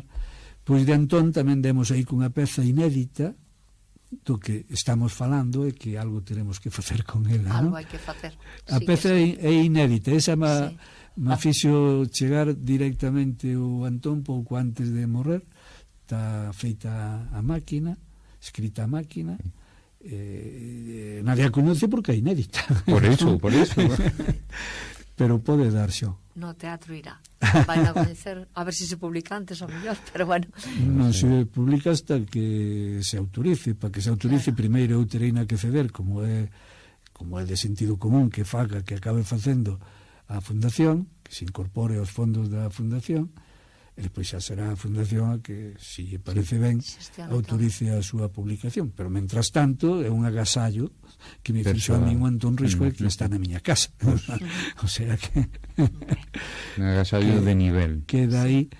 Pois de Antón tamén demos aí cunha peza inédita do que estamos falando e que algo teremos que facer con ela, algo non? hai que facer. A peza é inédita, esa Sí. me fixo chegar directamente o Antón pouco antes de morrer. Está feita a máquina, escrita a máquina, nadie a conoce porque é inédita. Por eso. Pero pode dar xo. No teatro irá. Vai a coñecer, a ver se se publica antes ou mellor, pero bueno. Non se publica hasta que se autorice. Para que se autorice, primeiro eu terei na que ceder, como é de sentido común que faga, que acabe facendo a fundación, que se incorpore aos fondos da fundación, e depois xa será a fundación a que, se lle parece ben, autorice a súa publicación. Pero, mentras tanto, é un agasallo que me fixo a min o Antón Risco que está na miña casa. O sea que... Un agasallo de nivel. Queda aí,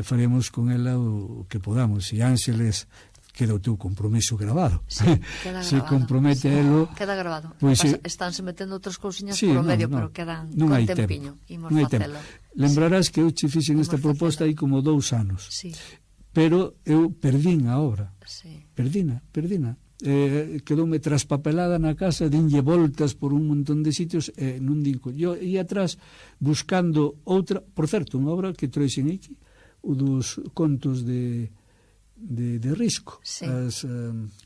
faremos con ela o que podamos. E Ángeles, queda o teu compromiso grabado. Sí, queda grabado. Se compromete elo... Queda grabado. Pois, estánse metendo outras cousiñas por medio, pero quedan con tempiño. Imos facelo. Lembrarás que eu che fixen esta proposta aí como 2 anos. Sí. Pero eu perdín a obra. Sí. Perdina. Quedoume traspapelada na casa, dinlle voltas por un montón de sitios e non dinco. Eu ia atrás buscando outra, por certo, unha obra que trouxen aquí, o dos contos de Risco. Sí.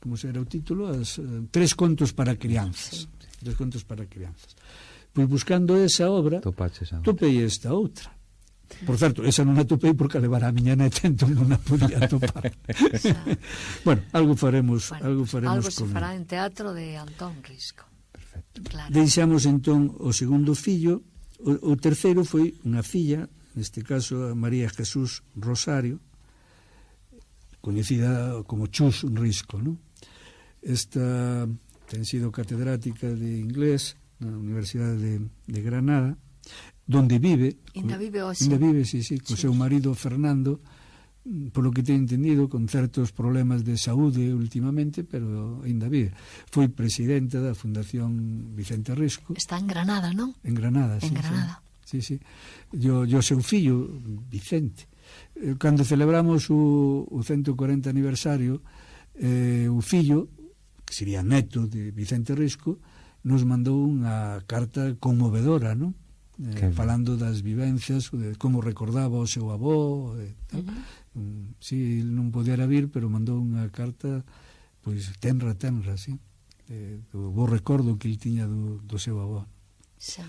Como era o título? 3 contos para crianzas. Sí. 3 contos para crianzas. Pois buscando esa obra, topei esta outra. Por certo, esa non a topei porque a levar a miña neta, entón non a podía topar. Bueno, algo faremos algo se con fará en teatro de Antón Risco. Perfecto. Claro. Deixamos entón o segundo fillo. O terceiro foi unha filla, neste caso a María Jesús Rosario, coñecida como Chus Risco, non? Esta ten sido catedrática de inglés na Universidade de Granada, donde vive. Ainda vive hoxe. Ainda vive, sí, co seu marido Fernando, polo que teño entendido, con certos problemas de saúde últimamente, pero ainda vive. Foi presidenta da Fundación Vicente Risco. Está en Granada, non? En Granada, en sí. Granada. Sí. Yo seu fillo, Vicente, cando celebramos o 140 aniversario, o fillo, que sería neto de Vicente Risco, nos mandou unha carta conmovedora, non? Falando das vivencias, de como recordaba o seu avó, si non podera vir, pero mandou unha carta pois tenra, sí, do bo recordo que ele tiña do seu avó. Xa.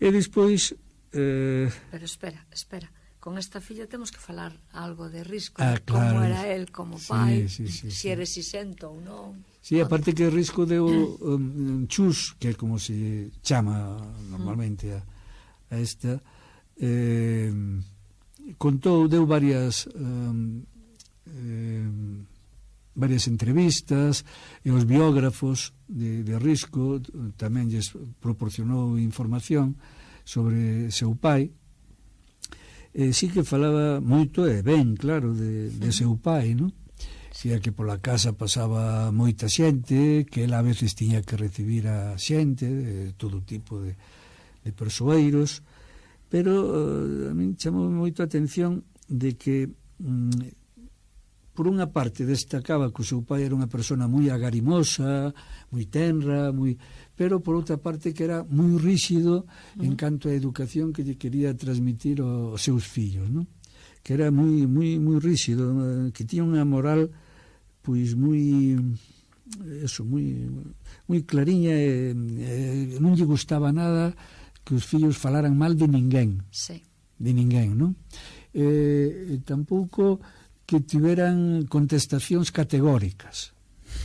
E despois pero espera, con esta filla temos que falar algo de Risco, claro. Como era el como pai, sí, si eres isento ou non. Sí, aparte que Risco deu Chus, que é como se chama normalmente a esta, deu varias entrevistas, e os biógrafos de Risco tamén lles proporcionou información sobre seu pai. Sí que falaba moito e ben, claro, de seu pai, non? Dicía que pola casa pasaba moita xente, que ela a veces tiña que recibir a xente de todo tipo de persoeiros, pero a min chamou moito a atención de que por unha parte destacaba que o seu pai era unha persona moi agarimosa, moi tenra, pero por outra parte que era moi rígido en canto á educación que lle quería transmitir aos seus fillos, non? Que era moi rígido, que tiña unha moral pois moi clariña, e non lle gustaba nada que os fillos falaran mal de ninguén. Sí. De ninguén, non? E tampouco que tiveran contestacións categóricas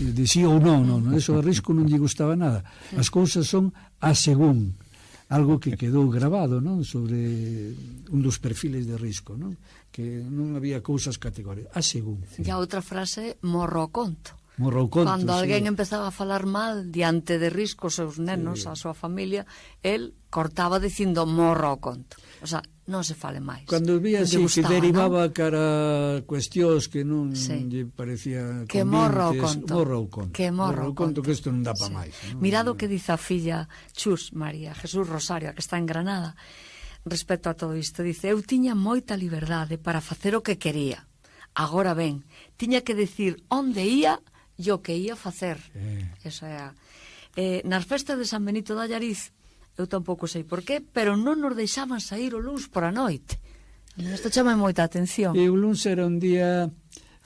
de sí ou non, eso a Risco non lle gustaba nada. As cousas son a según, algo que quedou grabado, non, sobre un dos perfiles de Risco, non, que non había cousas categóricas, a según. E a outra frase, morro o conto. Cando alguén empezaba a falar mal diante de Risco, os seus nenos, a súa familia, el cortaba dicindo morro o conto. O sea, non se fale máis. Cando vía así que derivaba cara cuestións que non lle parecía que morro o conto. Que morro o conto, que isto non dá pa máis. Mirado que dice a filla Chus, María Jesús Rosario, que está en Granada. respecto a todo isto. Dice, eu tiña moita liberdade para facer o que quería. Agora ben, tiña que decir onde ia e o que ia facer. Esa é a... nas festas de San Benito de Allariz, eu tampouco sei por qué, pero non nos deixaban sair o luns por a noite. Isto chama moita atención. E o luns era un día...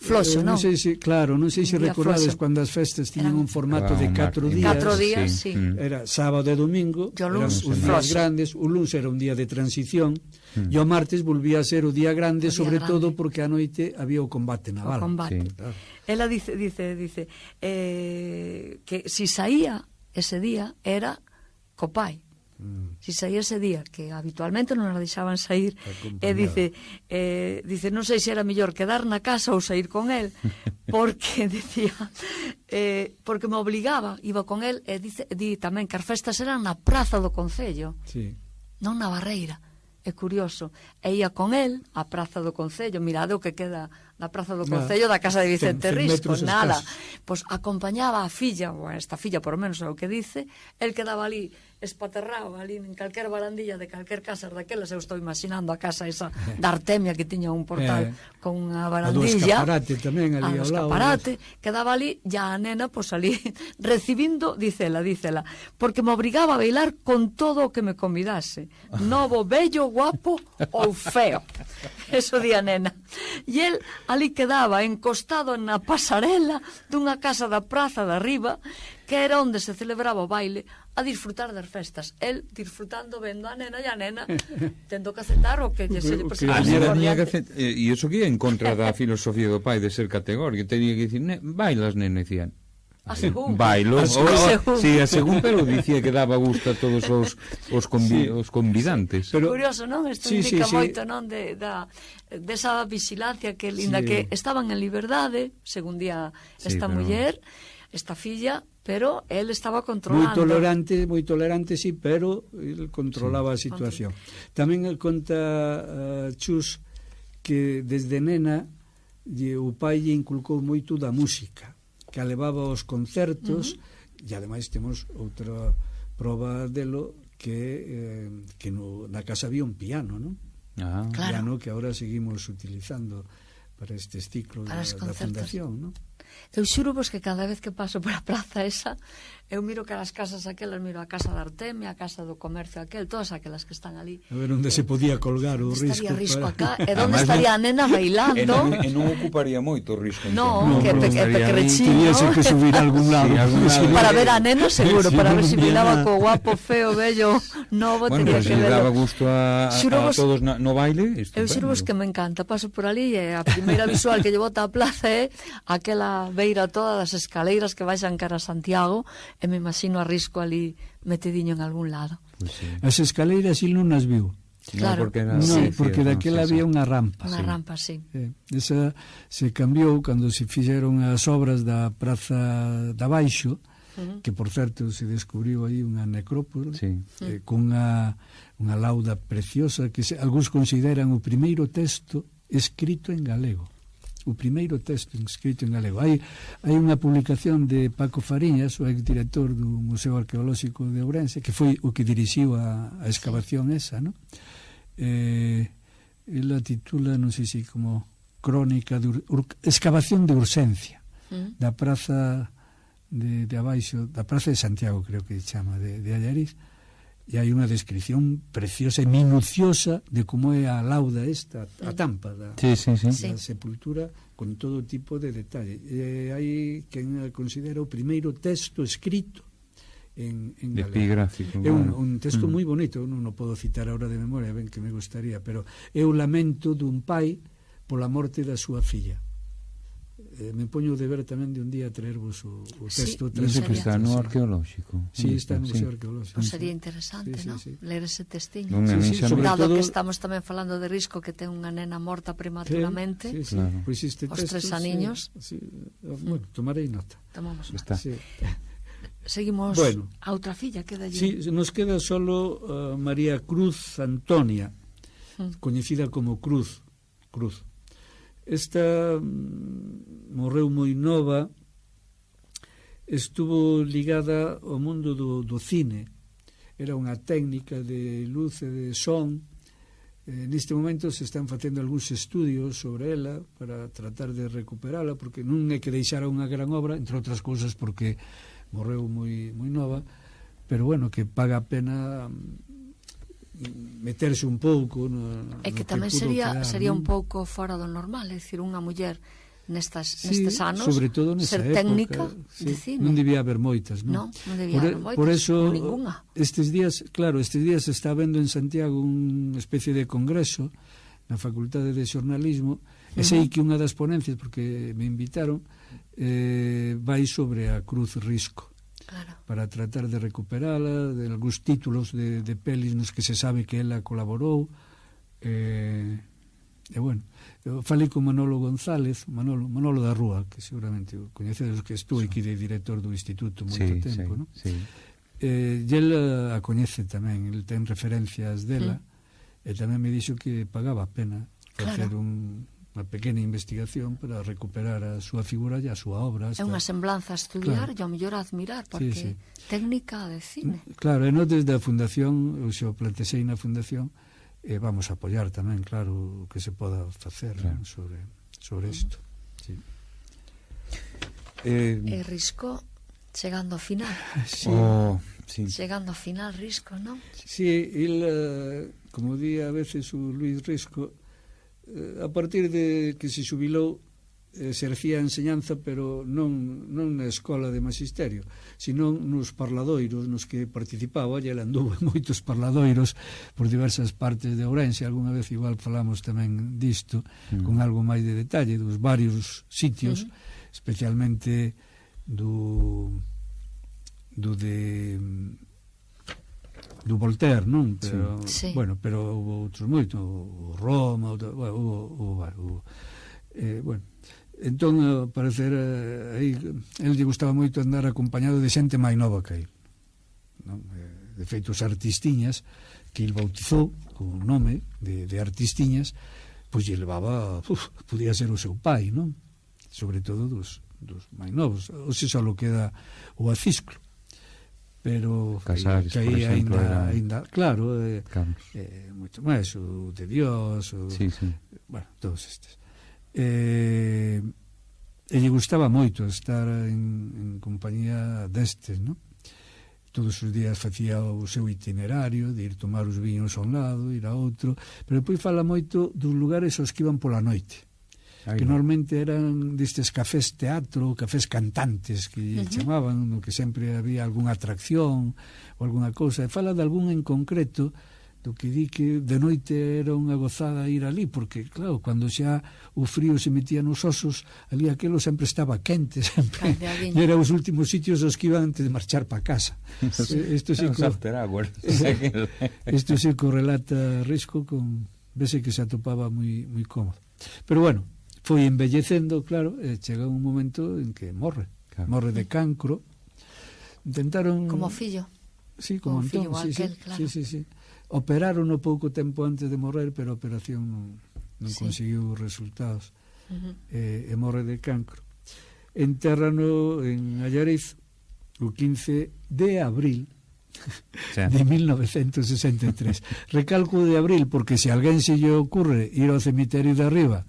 Floxo, non? Non sei se, claro, non sei se recordades cando as festas tiñan un formato de 4 días. 4 días, sí. Era sábado e domingo, eran os días grandes, o luns era un día de transición, e o martes volvía a ser o día grande, sobre todo porque a noite había o combate naval. O combate. Sí. Claro. Ela dice que si saía ese día era co pai. Si saía ese día, que habitualmente non nos deixaban sair, e dice, non sei se era mellor quedar na casa ou sair con el, porque decía, porque me obligaba, iba con el, e di tamén que as festas eran na praza do Concello, non na Barreira. É curioso, e ia con el á praza do Concello, mirade o que queda na praza do Concello da casa de Vicente Risco, nada, pois acompañaba a filla, ou esta filla por menos é o que dice, el quedaba ali espaterrado, ali en calquer barandilla de calquer casa daquelas, eu estou imaginando a casa esa da Artemia que tiña un portal con unha barandilla, a do escaparate tamén ali ao lado, escaparate, quedaba ali, ya a nena, pois ali recibindo, dicela, porque me obrigaba a bailar con todo o que me convidase, novo, bello, guapo ou feo. Eso di a nena. E el ali quedaba encostado na pasarela dunha casa da praza de arriba, que era onde se celebraba o baile, a disfrutar das festas. El disfrutando, vendo a nena, e a nena tendo que aceptar o que lle se lle presentaba. E iso que ia en contra da filosofía do pai de ser categórico, tenía que dicir, bailas, nena, decían. A según. Bailo, sí, a según, pero dicía que daba gusto a todos os convidantes. Pero, curioso, non? Isto indica moito, non? Desa vigilancia que linda, que estaban en liberdade, según día esta muller, esta filla, pero él estaba controlando. Moi tolerante, sí, pero él controlaba a situación. Tamén conta Chus que desde nena o pai lle inculcou moito da música, que a levaba aos concertos, e ademais temos outra proba delo que na casa había un piano, non? Un piano que agora seguimos utilizando para estes ciclos da fundación, non? Eu xuro vos que cada vez que paso por a praza esa, eu miro que as casas aquelas, miro a casa da Artemia, a casa do comercio aquel, todas aquelas que están ali. A ver onde se podía colgar o risco. Estaría risco acá, e onde estaría a nena bailando. E non ocuparía moito o risco. Non, que pequerechino. Teríase que subir a algún lado. Para ver a nena seguro, para ver se bailaba co guapo, feo, bello, novo, tería que ver. Bueno, se daba gusto a todos no baile, estupendo. Eu xuro vos que me encanta, paso por ali e a primeira visual que lle bota a plaza é aquela beira toda das escaleiras que baixan cara a Santiago, e me imagino a Risco ali metediño en algún lado. As escaleiras il non as viu. Claro, porque daquela había unha rampa. Unha rampa, sí. Esa se cambiou cando se fixeron as obras da praza da Baixo, que por certo se descubriu aí unha necrópole con unha lauda preciosa que algúns consideran o primeiro texto escrito en galego. O primeiro texto escrito en galego. Hai unha publicación de Paco Fariñas, o exdirector do Museo Arqueolóxico de Ourense, que foi o que dirixiu a excavación esa, non? Ela titula, non sei se como Crónica de excavación de urxencia da praza de abaixo, da praza de Santiago, creo que se chama, de Allariz. E hai unha descripción preciosa e minuciosa de como é a lauda esta, a tampa da sepultura, con todo tipo de detalle. E hai quen considera o primeiro texto escrito en galego. Epigráfico. É un texto moi bonito, non o podo citar ahora de memoria, ben que me gustaría, pero é o lamento dun pai pola morte da súa filla. Me poño o deber tamén de un día traervos o texto. Dice que está no arqueolóxico. Sí, está no Museo Arqueolóxico. Pues sería interesante, ¿no? Leer ese testiño. Dado que estamos tamén falando de Risco, que ten unha nena morta prematuramente, os 3 aniños. Bueno, tomarei nota. Tomamos nota. Seguimos a outra filla, queda allí. Sí, nos queda solo María Cruz Antonia, coñecida como Cruz. Esta morreu moi nova, estuvo ligada ao mundo do cine, era unha técnica de luz e de son, Neste momento se están facendo algúns estudios sobre ela para tratar de recuperala, porque non é que deixara unha gran obra, entre outras cousas porque morreu moi nova, pero bueno, que paga a pena meterse un pouco é que tamén sería un pouco fora do normal, é dicir, unha muller nestes anos sobre todo ser época, técnica de cine. Non debía haber moitas, non? Non debía haber moitas, por eso, ninguna. Estes días se está vendo en Santiago unha especie de congreso na Facultade de Xornalismo, e sei que unha das ponencias, porque me invitaron, vai sobre a Cruz Risco. Claro. Para tratar de recuperala, de algúns títulos de pelis nos que se sabe que ela colaborou, e bueno, eu falei con Manolo González, Manolo da Rúa, que seguramente o coñecedes, que estuvo aquí de director do instituto moito tempo, non? Sí. E el a coñece tamén, el ten referencias dela, e tamén me dixo que pagaba a pena facer unha pequena investigación para recuperar a súa figura e a súa obra. É unha semblanza a estudiar e ao mellor a admirar, porque técnica de cine. Claro, e non desde a fundación, eu xo plantexei na fundación, vamos a apoiar tamén, claro, o que se poda facer sobre isto. Sí. Risco chegando ao final. Sí. Chegando ao final, Risco, non? Sí, el, como di a veces o Luis Risco, a partir de que se xubilou, exercía a enseñanza, pero non na escola de magisterio, sino nos parladoiros nos que participaba, e ele anduvo en moitos parladoiros por diversas partes de Ourense. Algúna vez igual falamos tamén disto, con algo máis de detalle, dos varios sitios, especialmente do Voltaire, non? Pero, bueno, pero houve outros moitos, o Roma, bueno, entón, ao parecer, aí, el lle gustaba moito andar acompañado de xente máis nova que ele, non? De feito, os artistiñas, que ele bautizou con o nome de artistiñas, pois lle levaba, podía ser o seu pai, non? Sobre todo dos máis novos. Hoxe só queda o Acisclo, pero Casares, que aí ainda claro, moito máis, o de Dios, bueno, todos estes. E lle gustaba moito estar en compañía destes, non? Todos os días facía o seu itinerario de ir tomar os viños a un lado, ir a outro, pero depois fala moito dos lugares aos que iban pola noite, que normalmente eran destes cafés teatro, cafés cantantes que chamaban, no que sempre había algunha atracción ou algunha cousa, e fala de algún en concreto do que di que de noite era unha gozada ir ali, porque claro, cando xa o frío se metía nos osos, ali aquilo sempre estaba quente, sempre, e era os últimos sitios aos que iban antes de marchar para casa. Isto sí correlata Risco con vese que se atopaba moi cómodo. Pero bueno, foi embellecendo, claro, e chega un momento en que morre de cancro. Intentaron... Como fillo. Sí, como Antón, claro. Sí. Operaron no pouco tempo antes de morrer, pero a operación non conseguiu resultados, e morre de cancro. Entérrano en Allariz o 15 de abril de 1963. Recalco de abril porque se alguén se lle ocurre ir ao cemiterio de arriba,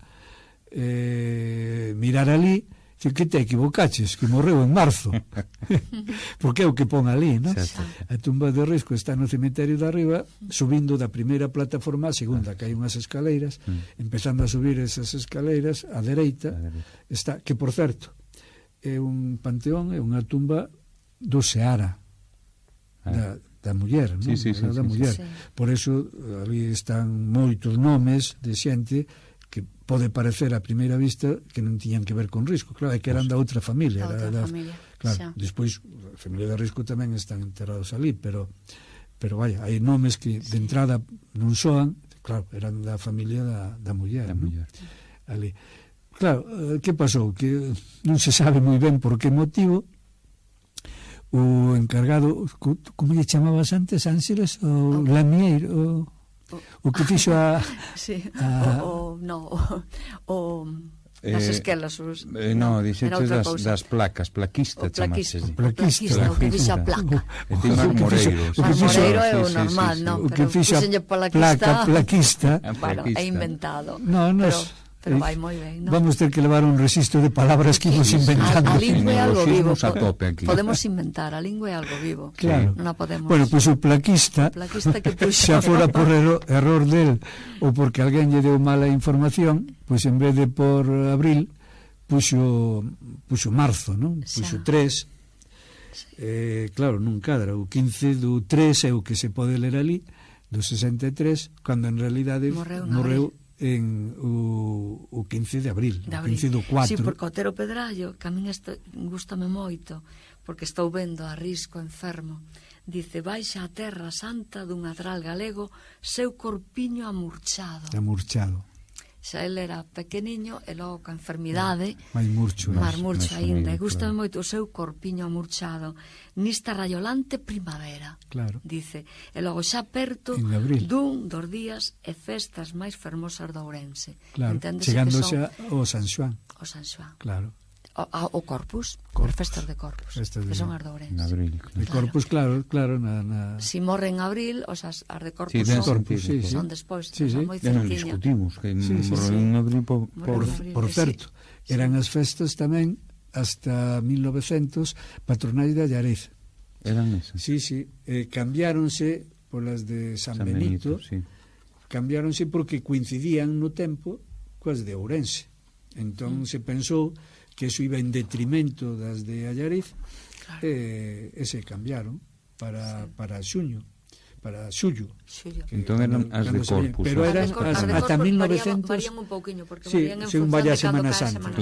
mirar ali, que te equivocaches, que morreu en marzo, porque é o que pon ali, non? A tumba de Risco está no cemiterio de arriba, subindo da primeira plataforma á segunda, que hai unhas escaleiras, empezando a subir esas escaleiras, á dereita está, que por certo é un panteón, é unha tumba do Seara, da muller, non? Da muller. Por eso ali están moitos nomes de xente que pode parecer a primeira vista que non tiñan que ver con Risco, claro, é que eran da outra familia, claro, despois a familia de Risco tamén están enterrados ali, pero vaya, hai nomes que de entrada non soan, claro, eran da familia da muller, ali. Claro, que pasou? Que non se sabe moi ben por que motivo o encargado, como lle chamabas antes, Ángeles, o Lamier, o que fixo As esquelas, no, dixeches das placas, plaquista chamaches. Plaquista, o que fixa a placa. E ti marmoreiros. Marmoreiro é o normal, non? O que fixa plaquista, bueno, é inventado. Pero vai moi ben, non? Vamos ter que levar un rexistro de palabras que imos inventando. A lingua é algo vivo. Podemos inventar, a lingua é algo vivo. Claro. Non a podemos... Bueno, pois o plaquista que puxo... xa fora por error del ou porque alguén lle deu mala información, pois en vez de por abril puxo marzo, non? Puxo 3. Claro, non cadra. O 15 do 3 é o que se pode ler ali, do 63, cando en realidade morreu en o 15 de abril, o 15 do 4. Sí, porque Otero Pedrallo, que a min gustame moito, porque estou vendo a Risco enfermo, dice, baixa a terra santa dun adral galego, seu corpiño amurchado. Xa ele era pequeniño e logo ca enfermidade máis murcho aínda, e gustame moito o seu corpiño amurchado nista rayolante primavera, dice, e logo xa perto dun dos días e festas máis fermosas de Ourense, chegándose ao San Xoán, claro, o Corpus, as festas de Corpus, que son as de Ourense. De Corpus, claro. Si morre en abril, as de Corpus son despois, son moi cerquiña. Non discutimos, que morre en abril por certo. Eran as festas tamén, hasta 1900, patronais de Allariz. Eran esas? Sí, cambiáronse polas de San Benito, cambiáronse porque coincidían no tempo coas de Ourense. Entón se pensou que eso iba en detrimento das de Allariz, e se cambiaron para xullo. Entón eran as de Corpus. Pero eran ata 1900... Varían un pouquiño, porque varían en función de cando cae Semana Santa.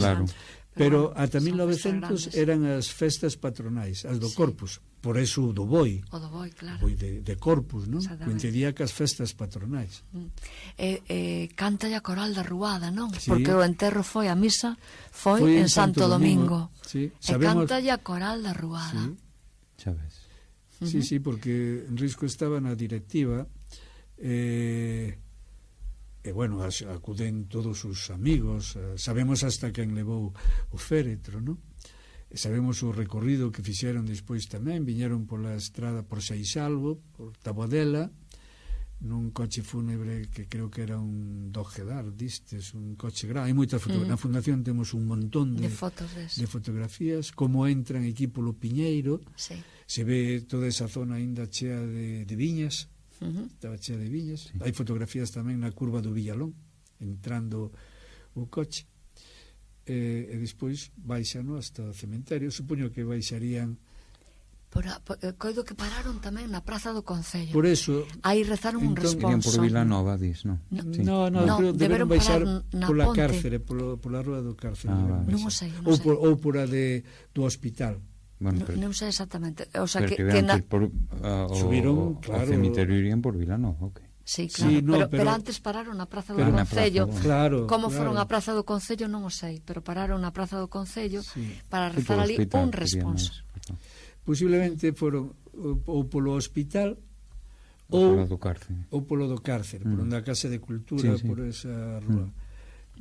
Pero ata 1900 eran as festas patronais, as do Corpus. Por eso o do Boi. O do Boi, claro. Boi de Corpus, non? Coincidía cas festas patronais. Canta a coral da Ruada, non? Porque o enterro foi a misa, foi en Santo Domingo. E canta a coral da Ruada. Sabes. Sí, porque en Risco estaba na directiva e bueno, acuden todos os amigos, sabemos hasta quen levou o féretro, non? E sabemos o recorrido que fixeron despois tamén, viñeron pola estrada por Seixalvo, por Taboadela, nun coche fúnebre que creo que era un Dogedar, distes, un coche grande. Hai moitas fotografías. Na Fundación temos un montón de fotografías, como entran aquí polo Piñeiro, se ve toda esa zona aínda chea de viñas, estaba chea de viñas. Hai fotografías tamén na curva do Villalón, entrando o coche. E despois baixano hasta o cementerio. Supoño que baixarían coido que pararon tamén na Praza do Concello. Por eso aí rezaron un responso. Irían por Vilanova, dis, non? No, deberon baixar pola cárcere, pola rúa do cárcere. Non o sei. Ou por a do hospital. Non sei exactamente. O sea, que subiron, claro, ao cemiterio irían por Vilanova, ok. Sí, claro, pero antes pararon na Praza do Concello. Como foron á Praza do Concello non o sei, pero pararon na Praza do Concello para rezar ali un responso. Posiblemente foron ou polo hospital ou polo do cárcere, por onde a Casa de Cultura, por esa rúa.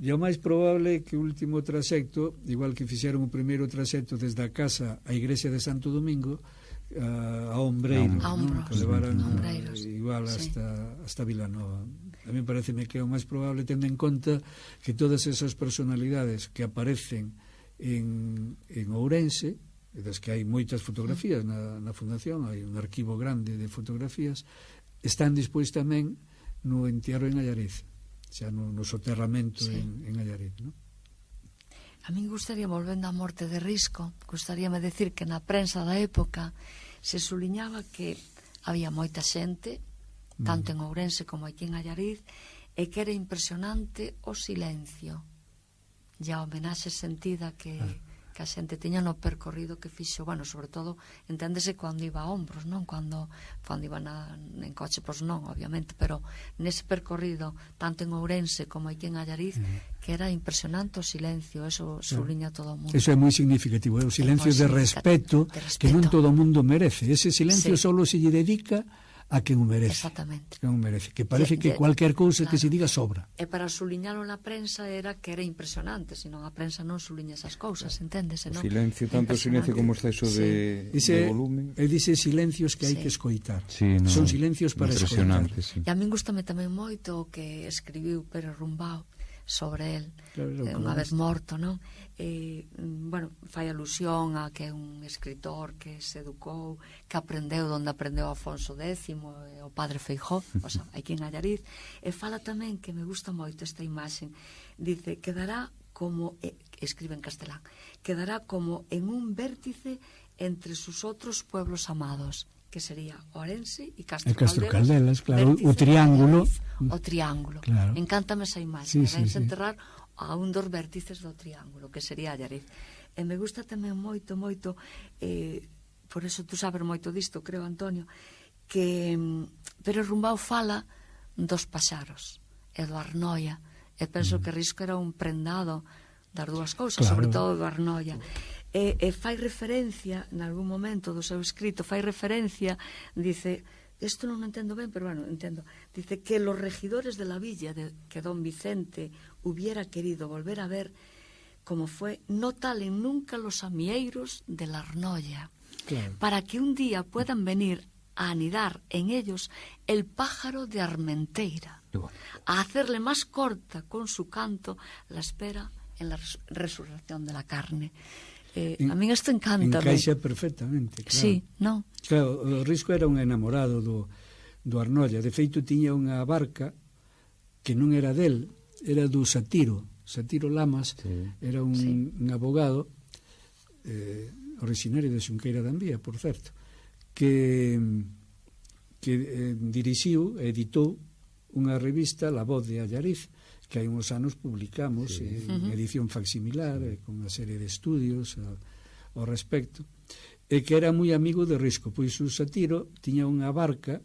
E o máis probable é que o último trasecto, igual que fixeron o primeiro trasecto desde a casa á Igrexa de Santo Domingo, a Ombreiro, que levaran igual hasta Vilanova. A mí pareceme que é o máis probable, tendo en conta que todas esas personalidades que aparecen en Ourense, das que hai moitas fotografías na Fundación, hai un arquivo grande de fotografías, están despois tamén no entierro en Allariz, xa no soterramento en Allariz, non? A min gustaría, volvendo á morte de Risco, gustaríame decir que na prensa da época se suliñaba que había moita xente, tanto en Ourense como aquí en Allariz, e que era impresionante o silencio e a homenaxe sentida que a xente tiña no percorrido que fixo, bueno, sobre todo enténdese cando iba a hombros, non? Cando iba en coche, pois non, obviamente, pero nese percorrido, tanto en Ourense como aquí en Allariz, que era impresionante o silencio, eso subliña todo o mundo. Eso é moi significativo, é o silencio de respeto que non todo o mundo merece. Ese silencio solo se lle dedica a quen o merece. Exactamente. Que o merece. Que parece que cualquier cousa que se diga sobra. E para suliñalo na prensa era que era impresionante, senón a prensa non suliña esas cousas, enténdese, non? Silencio, tanto silencio como exceso de volumen. E dice silencios que hai que escoitar. Sí, no, son silencios para escoitar. Sí. E a min gustame tamén moito o que escribiu Pérez Rumbao sobre el, unha vez morto, non? Bueno, fai alusión a que é un escritor que se educou, que aprendeu donde aprendeu Afonso X e o padre Feijóo, o sea, aquí en Allariz, e fala tamén que me gusta moito esta imaxe, dice, quedará como, escribe en castelán, quedará como en un vértice entre sus otros pueblos amados, que sería Orense e Castro Caldelas, claro, o triángulo. O triángulo. Claro. Encántame esa imaxe, vense enterrar a un dos vértices do triángulo, que sería Allariz. E me gusta tamén moito, por eso tú sabes moito disto, creo, Antonio, que Pérez Rumbao fala dos paxaros, e do Arnoia, e penso que Risco era un prendado das dúas cousas, sobre todo do Arnoia. E fai referencia, en algún momento do seu escrito, fai referencia, dice, isto non entendo ben, pero bueno, entendo, dice que los regidores de la villa que don Vicente hubiera querido volver a ver como fue, no talen nunca los amieiros de la Arnoia, para que un día puedan venir a anidar en ellos el pájaro de Armenteira, a hacerle más corta con su canto la espera en la resurrección de la carne. A min isto encanta. Encaixa perfectamente, claro. Sí, non? Claro, o Risco era un enamorado do Arnoia. De feito, tiña unha barca que non era del, era do Satiro Lamas, era un abogado originario de Xunqueira de Ambía, por certo, que dirixiu e editou unha revista, La Voz de Allariz, que hai uns anos publicamos en edición facsimilar, con unha serie de estudios ao respecto, e que era moi amigo de Risco, pois o Satiro tiña unha barca,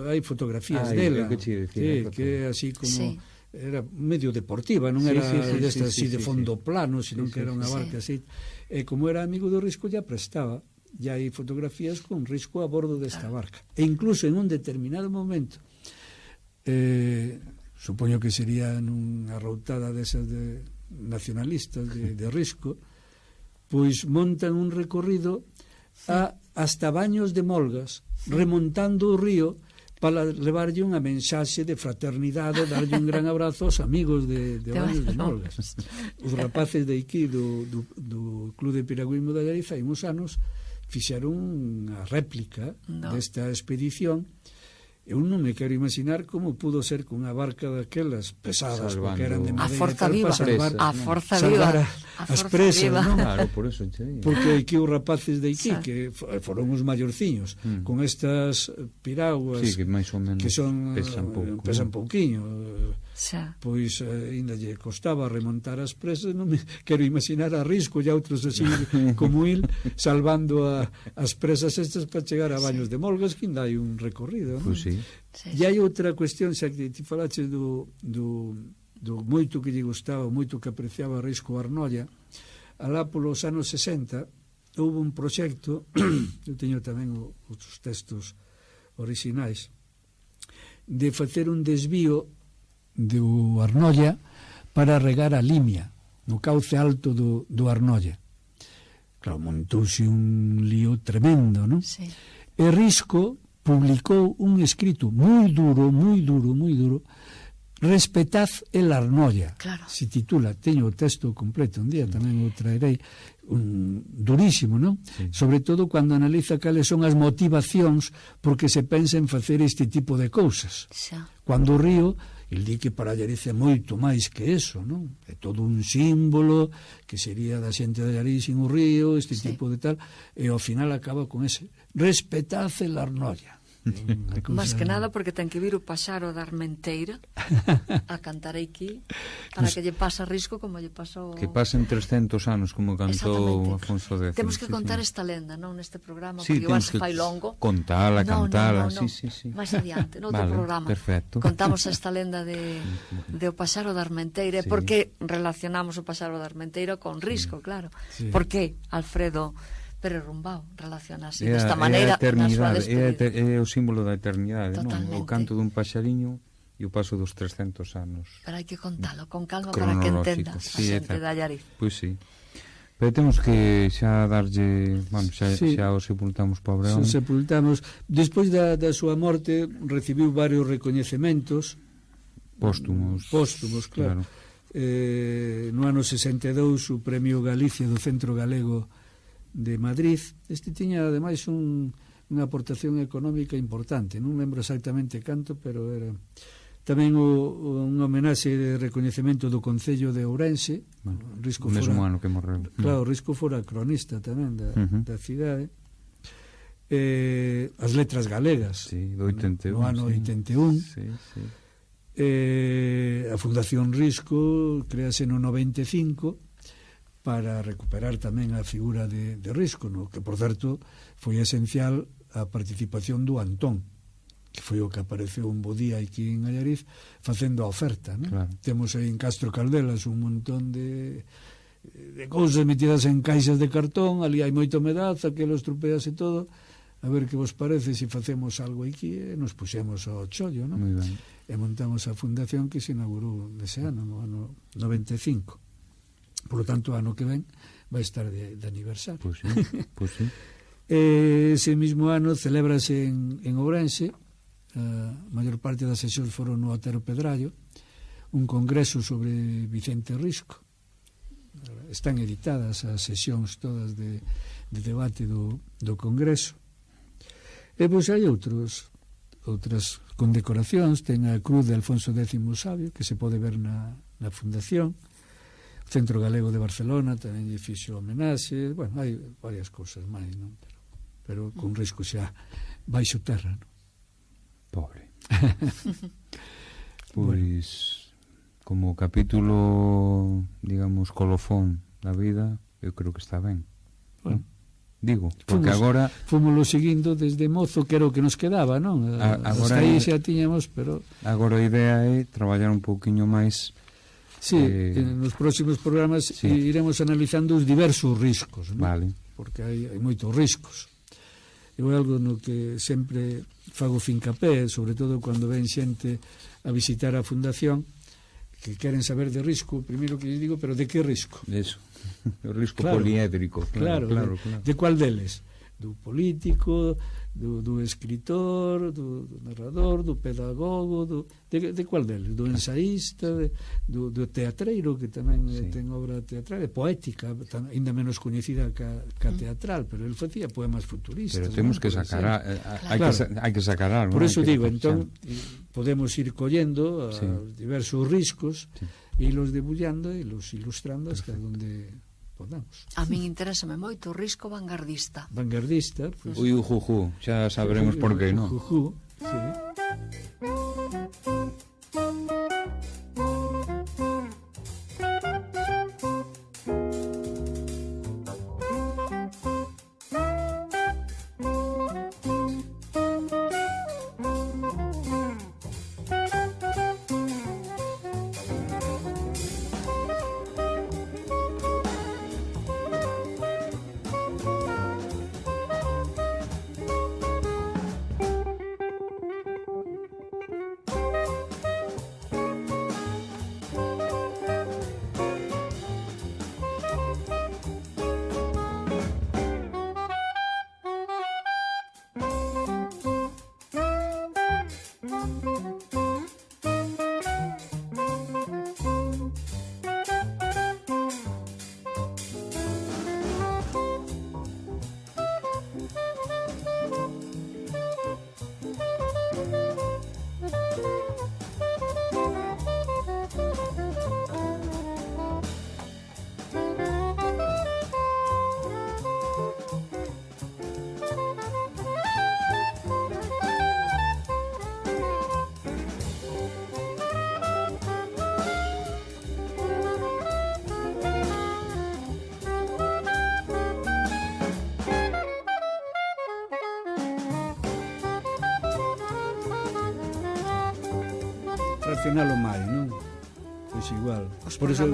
hai fotografías dela, que é así como era medio deportiva, non era desta así de fondo plano, sino que era unha barca así, e como era amigo do Risco ya prestaba, ya hai fotografías con Risco a bordo desta barca, e incluso en un determinado momento supoño que sería nunha routada desas de nacionalistas de Risco, pois montan un recorrido hasta Baños de Molgas, remontando o río para levarlle unha mensaxe de fraternidade, darlle un gran abrazo aos amigos de Baños de Molgas. Os rapaces de aquí do Club de Piragüismo de Allariz hai uns anos fixeron unha réplica desta expedición. Eu non me quero imaginar como pudo ser con unha barca daquelas pesadas, porque eran de madeira para salvar as presas, non? Claro, por eso, porque aquí os rapaces de aquí, que foron os maiorciños, con estas piraguas que máis ou menos que son pesan pouquiño, pois ainda lle costaba remontar as presas. Non me quero imaginar a Risco e outros así como il salvando as presas estas para chegar a Baños de Molgas, que ainda hai un recorrido, non? E hai outra cuestión, xa que ti falaches do moito que lle gustaba, moito que apreciaba Risco Arnoia. Alá polos anos 60 houve un proxecto, eu teño tamén outros textos orixinais, de facer un desvío do Arnoia para regar a Limia, no cauce alto do Arnoia. Claro, montouse un lío tremendo, non? E Risco publicou un escrito moi duro, Respetad el Arnoia. Se titula, teño o texto completo, un día tamén o traerei, durísimo, non? Sobre todo cando analiza cales son as motivacións porque se pensa en facer este tipo de cousas. Cando o río, el di que para Allariz é moito máis que eso, non? É todo un símbolo que sería da xente de Allariz sin o río, este tipo de tal, e ao final acaba con ese respetad el Arnoia. Más que nada porque ten que vir o paxaro da Armenteira a cantar aquí para que lle pasa Risco como lle pasou... Que pasen 300 anos como cantou Afonso X. Temos que contar esta lenda, non, neste programa, porque igual se fai longo. Contala, cantala, sí. Máis adiante, noutro programa. Perfecto. Contamos esta lenda de o paxaro da Armenteira, porque relacionamos o paxaro da Armenteira con Risco, claro. Por que Alfredo Rumbao relacionase desta maneira na súa despedida. É o símbolo da eternidade, non? O canto dun paxariño e o paso dos 300 anos. Pero hai que contalo con calma para que entenda a xente da Allariz. Pois sí. Pero temos que xa darlle, bueno, xa o sepultamos para Obreón. Sepultamos. Despois da súa morte recibiu varios recoñecementos póstumos, claro. No ano 62 o Premio Galicia do Centro Galego de Madrid. Este tiña ademais unha aportación económica importante, non lembro exactamente canto, pero era tamén unha homenaxe de recoñecemento do Concello de Ourense. Risco mesmo ano que morreu. Claro, Risco fora cronista tamén da cidade. As letras galegas, sí, do 81, no ano 81. Sí, sí. A Fundación Risco créase no 95 para recuperar tamén a figura de Risco, no que, por certo, foi esencial a participación do Antón, que foi o que apareceu un bo día aquí en Allariz facendo a oferta, non? Claro. Temos aí en Castro Caldelas un montón de cousas metidas en caixas de cartón, ali hai moito medazo, aquilo estropease todo, a ver que vos parece se facemos algo aquí, e nos puxemos ao chollo, non? Moi ben. E montamos a fundación que se inaugurou nese ano, no ano 95. Por lo tanto, o ano que ven vai estar de aniversario. Pois sí, pois sí. Ese mismo ano celébrase en Ourense, a maior parte das sesións foron no Otero Pedrallo, un congreso sobre Vicente Risco. Están editadas as sesións todas de debate do congreso. E pois hai outras condecoracións. Ten a Cruz de Alfonso X Sabio, que se pode ver na fundación. O Centro Galego de Barcelona tamén lle fixo homenaxe. Bueno, hai varias cousas máis, non? Pero con Risco xa baixo terra, non? Pobre. Pois, como capítulo, digamos, colofón da vida, eu creo que está ben. Bueno, digo, porque agora fomoslo seguindo desde mozo, que era o que nos quedaba, non? Agora aí xa tiñamos, pero agora a idea é traballar un pouquiño máis. Sí, nos próximos programas iremos analizando os diversos riscos, non? Vale. Porque hai moitos riscos. É algo no que sempre fago fincapé, sobre todo cando ven xente a visitar a fundación, que queren saber de risco, primeiro que lles digo, pero de que risco? Eso, o risco poliédrico. Claro. De cual deles? Do político, do escritor, do narrador, do pedagogo, de cual deles? Do ensaísta, do teatreiro, que tamén ten obra teatral, e poética, ainda menos coñecida ca teatral, pero el facía poemas futuristas. Pero temos que sacar, hai que sacar algo. Por eso digo, entón, podemos ir collendo os diversos riscos, e los debullando e los ilustrando hasta donde podamos. A min interésame moito o risco vanguardista. Vanguardista, pues, Ui, juju, xa saberemos por qué, non? Juju, sí. Racional o máis, non? Pois igual. Por eso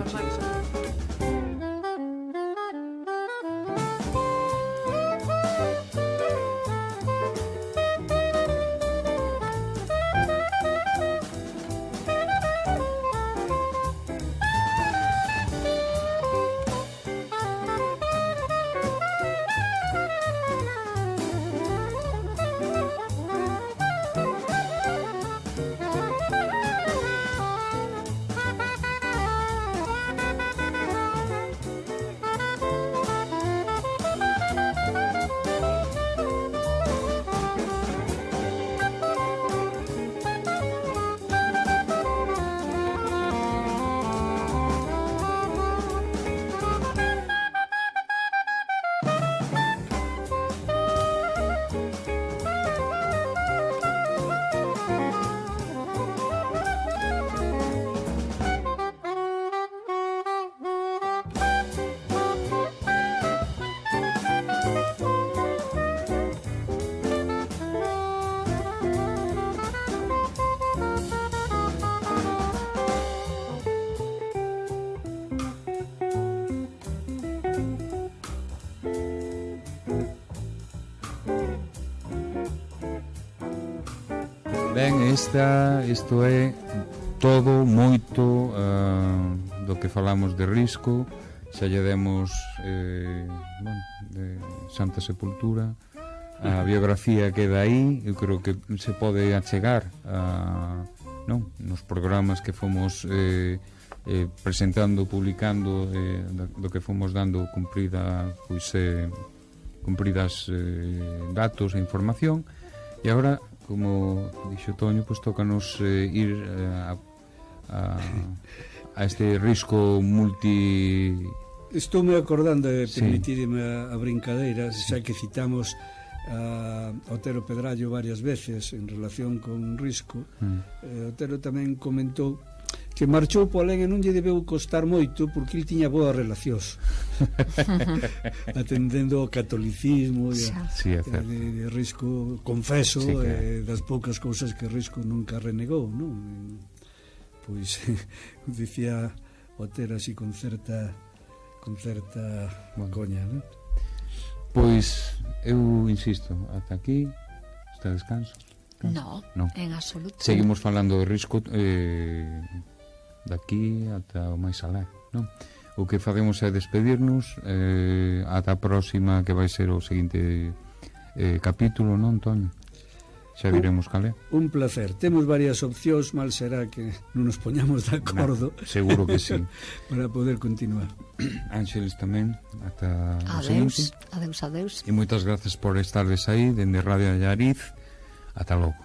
Ben, isto é todo moito do que falamos de Risco. Xa lle demos de Santa Sepultura, a biografía queda aí. Eu creo que se pode achegar nos programas que fomos presentando, publicando, do que fomos dando cumpridas datos e información. E agora, como dixo Toño, pues tócanos ir a este Risco multi... Estou me acordando, permitirme a brincadeira, xa que citamos a Otero Pedrallo varias veces en relación con Risco. Otero tamén comentou que marchou po alén e non lle debeu costar moito porque ele tiña boas relacións atendendo ao catolicismo de Risco, confeso, das poucas cousas que Risco nunca renegou, non? Pois dicía Otero así con certa coña, non? Pois eu insisto, ata aquí está descanso. No, en absoluto. Seguimos falando de Risco daqui ata o máis alá, non? O que facemos é despedirnos ata a próxima, que vai ser o seguinte capítulo, non, Toño? Xa diremos cal é. Un placer. Temos varias opcións, mal será que non nos poñamos de acordo. Seguro que sí. Para poder continuar. Ángeles tamén, ata o seguinte. Adeus. E moitas grazas por estardes aí dende Radio Allariz. Ata logo.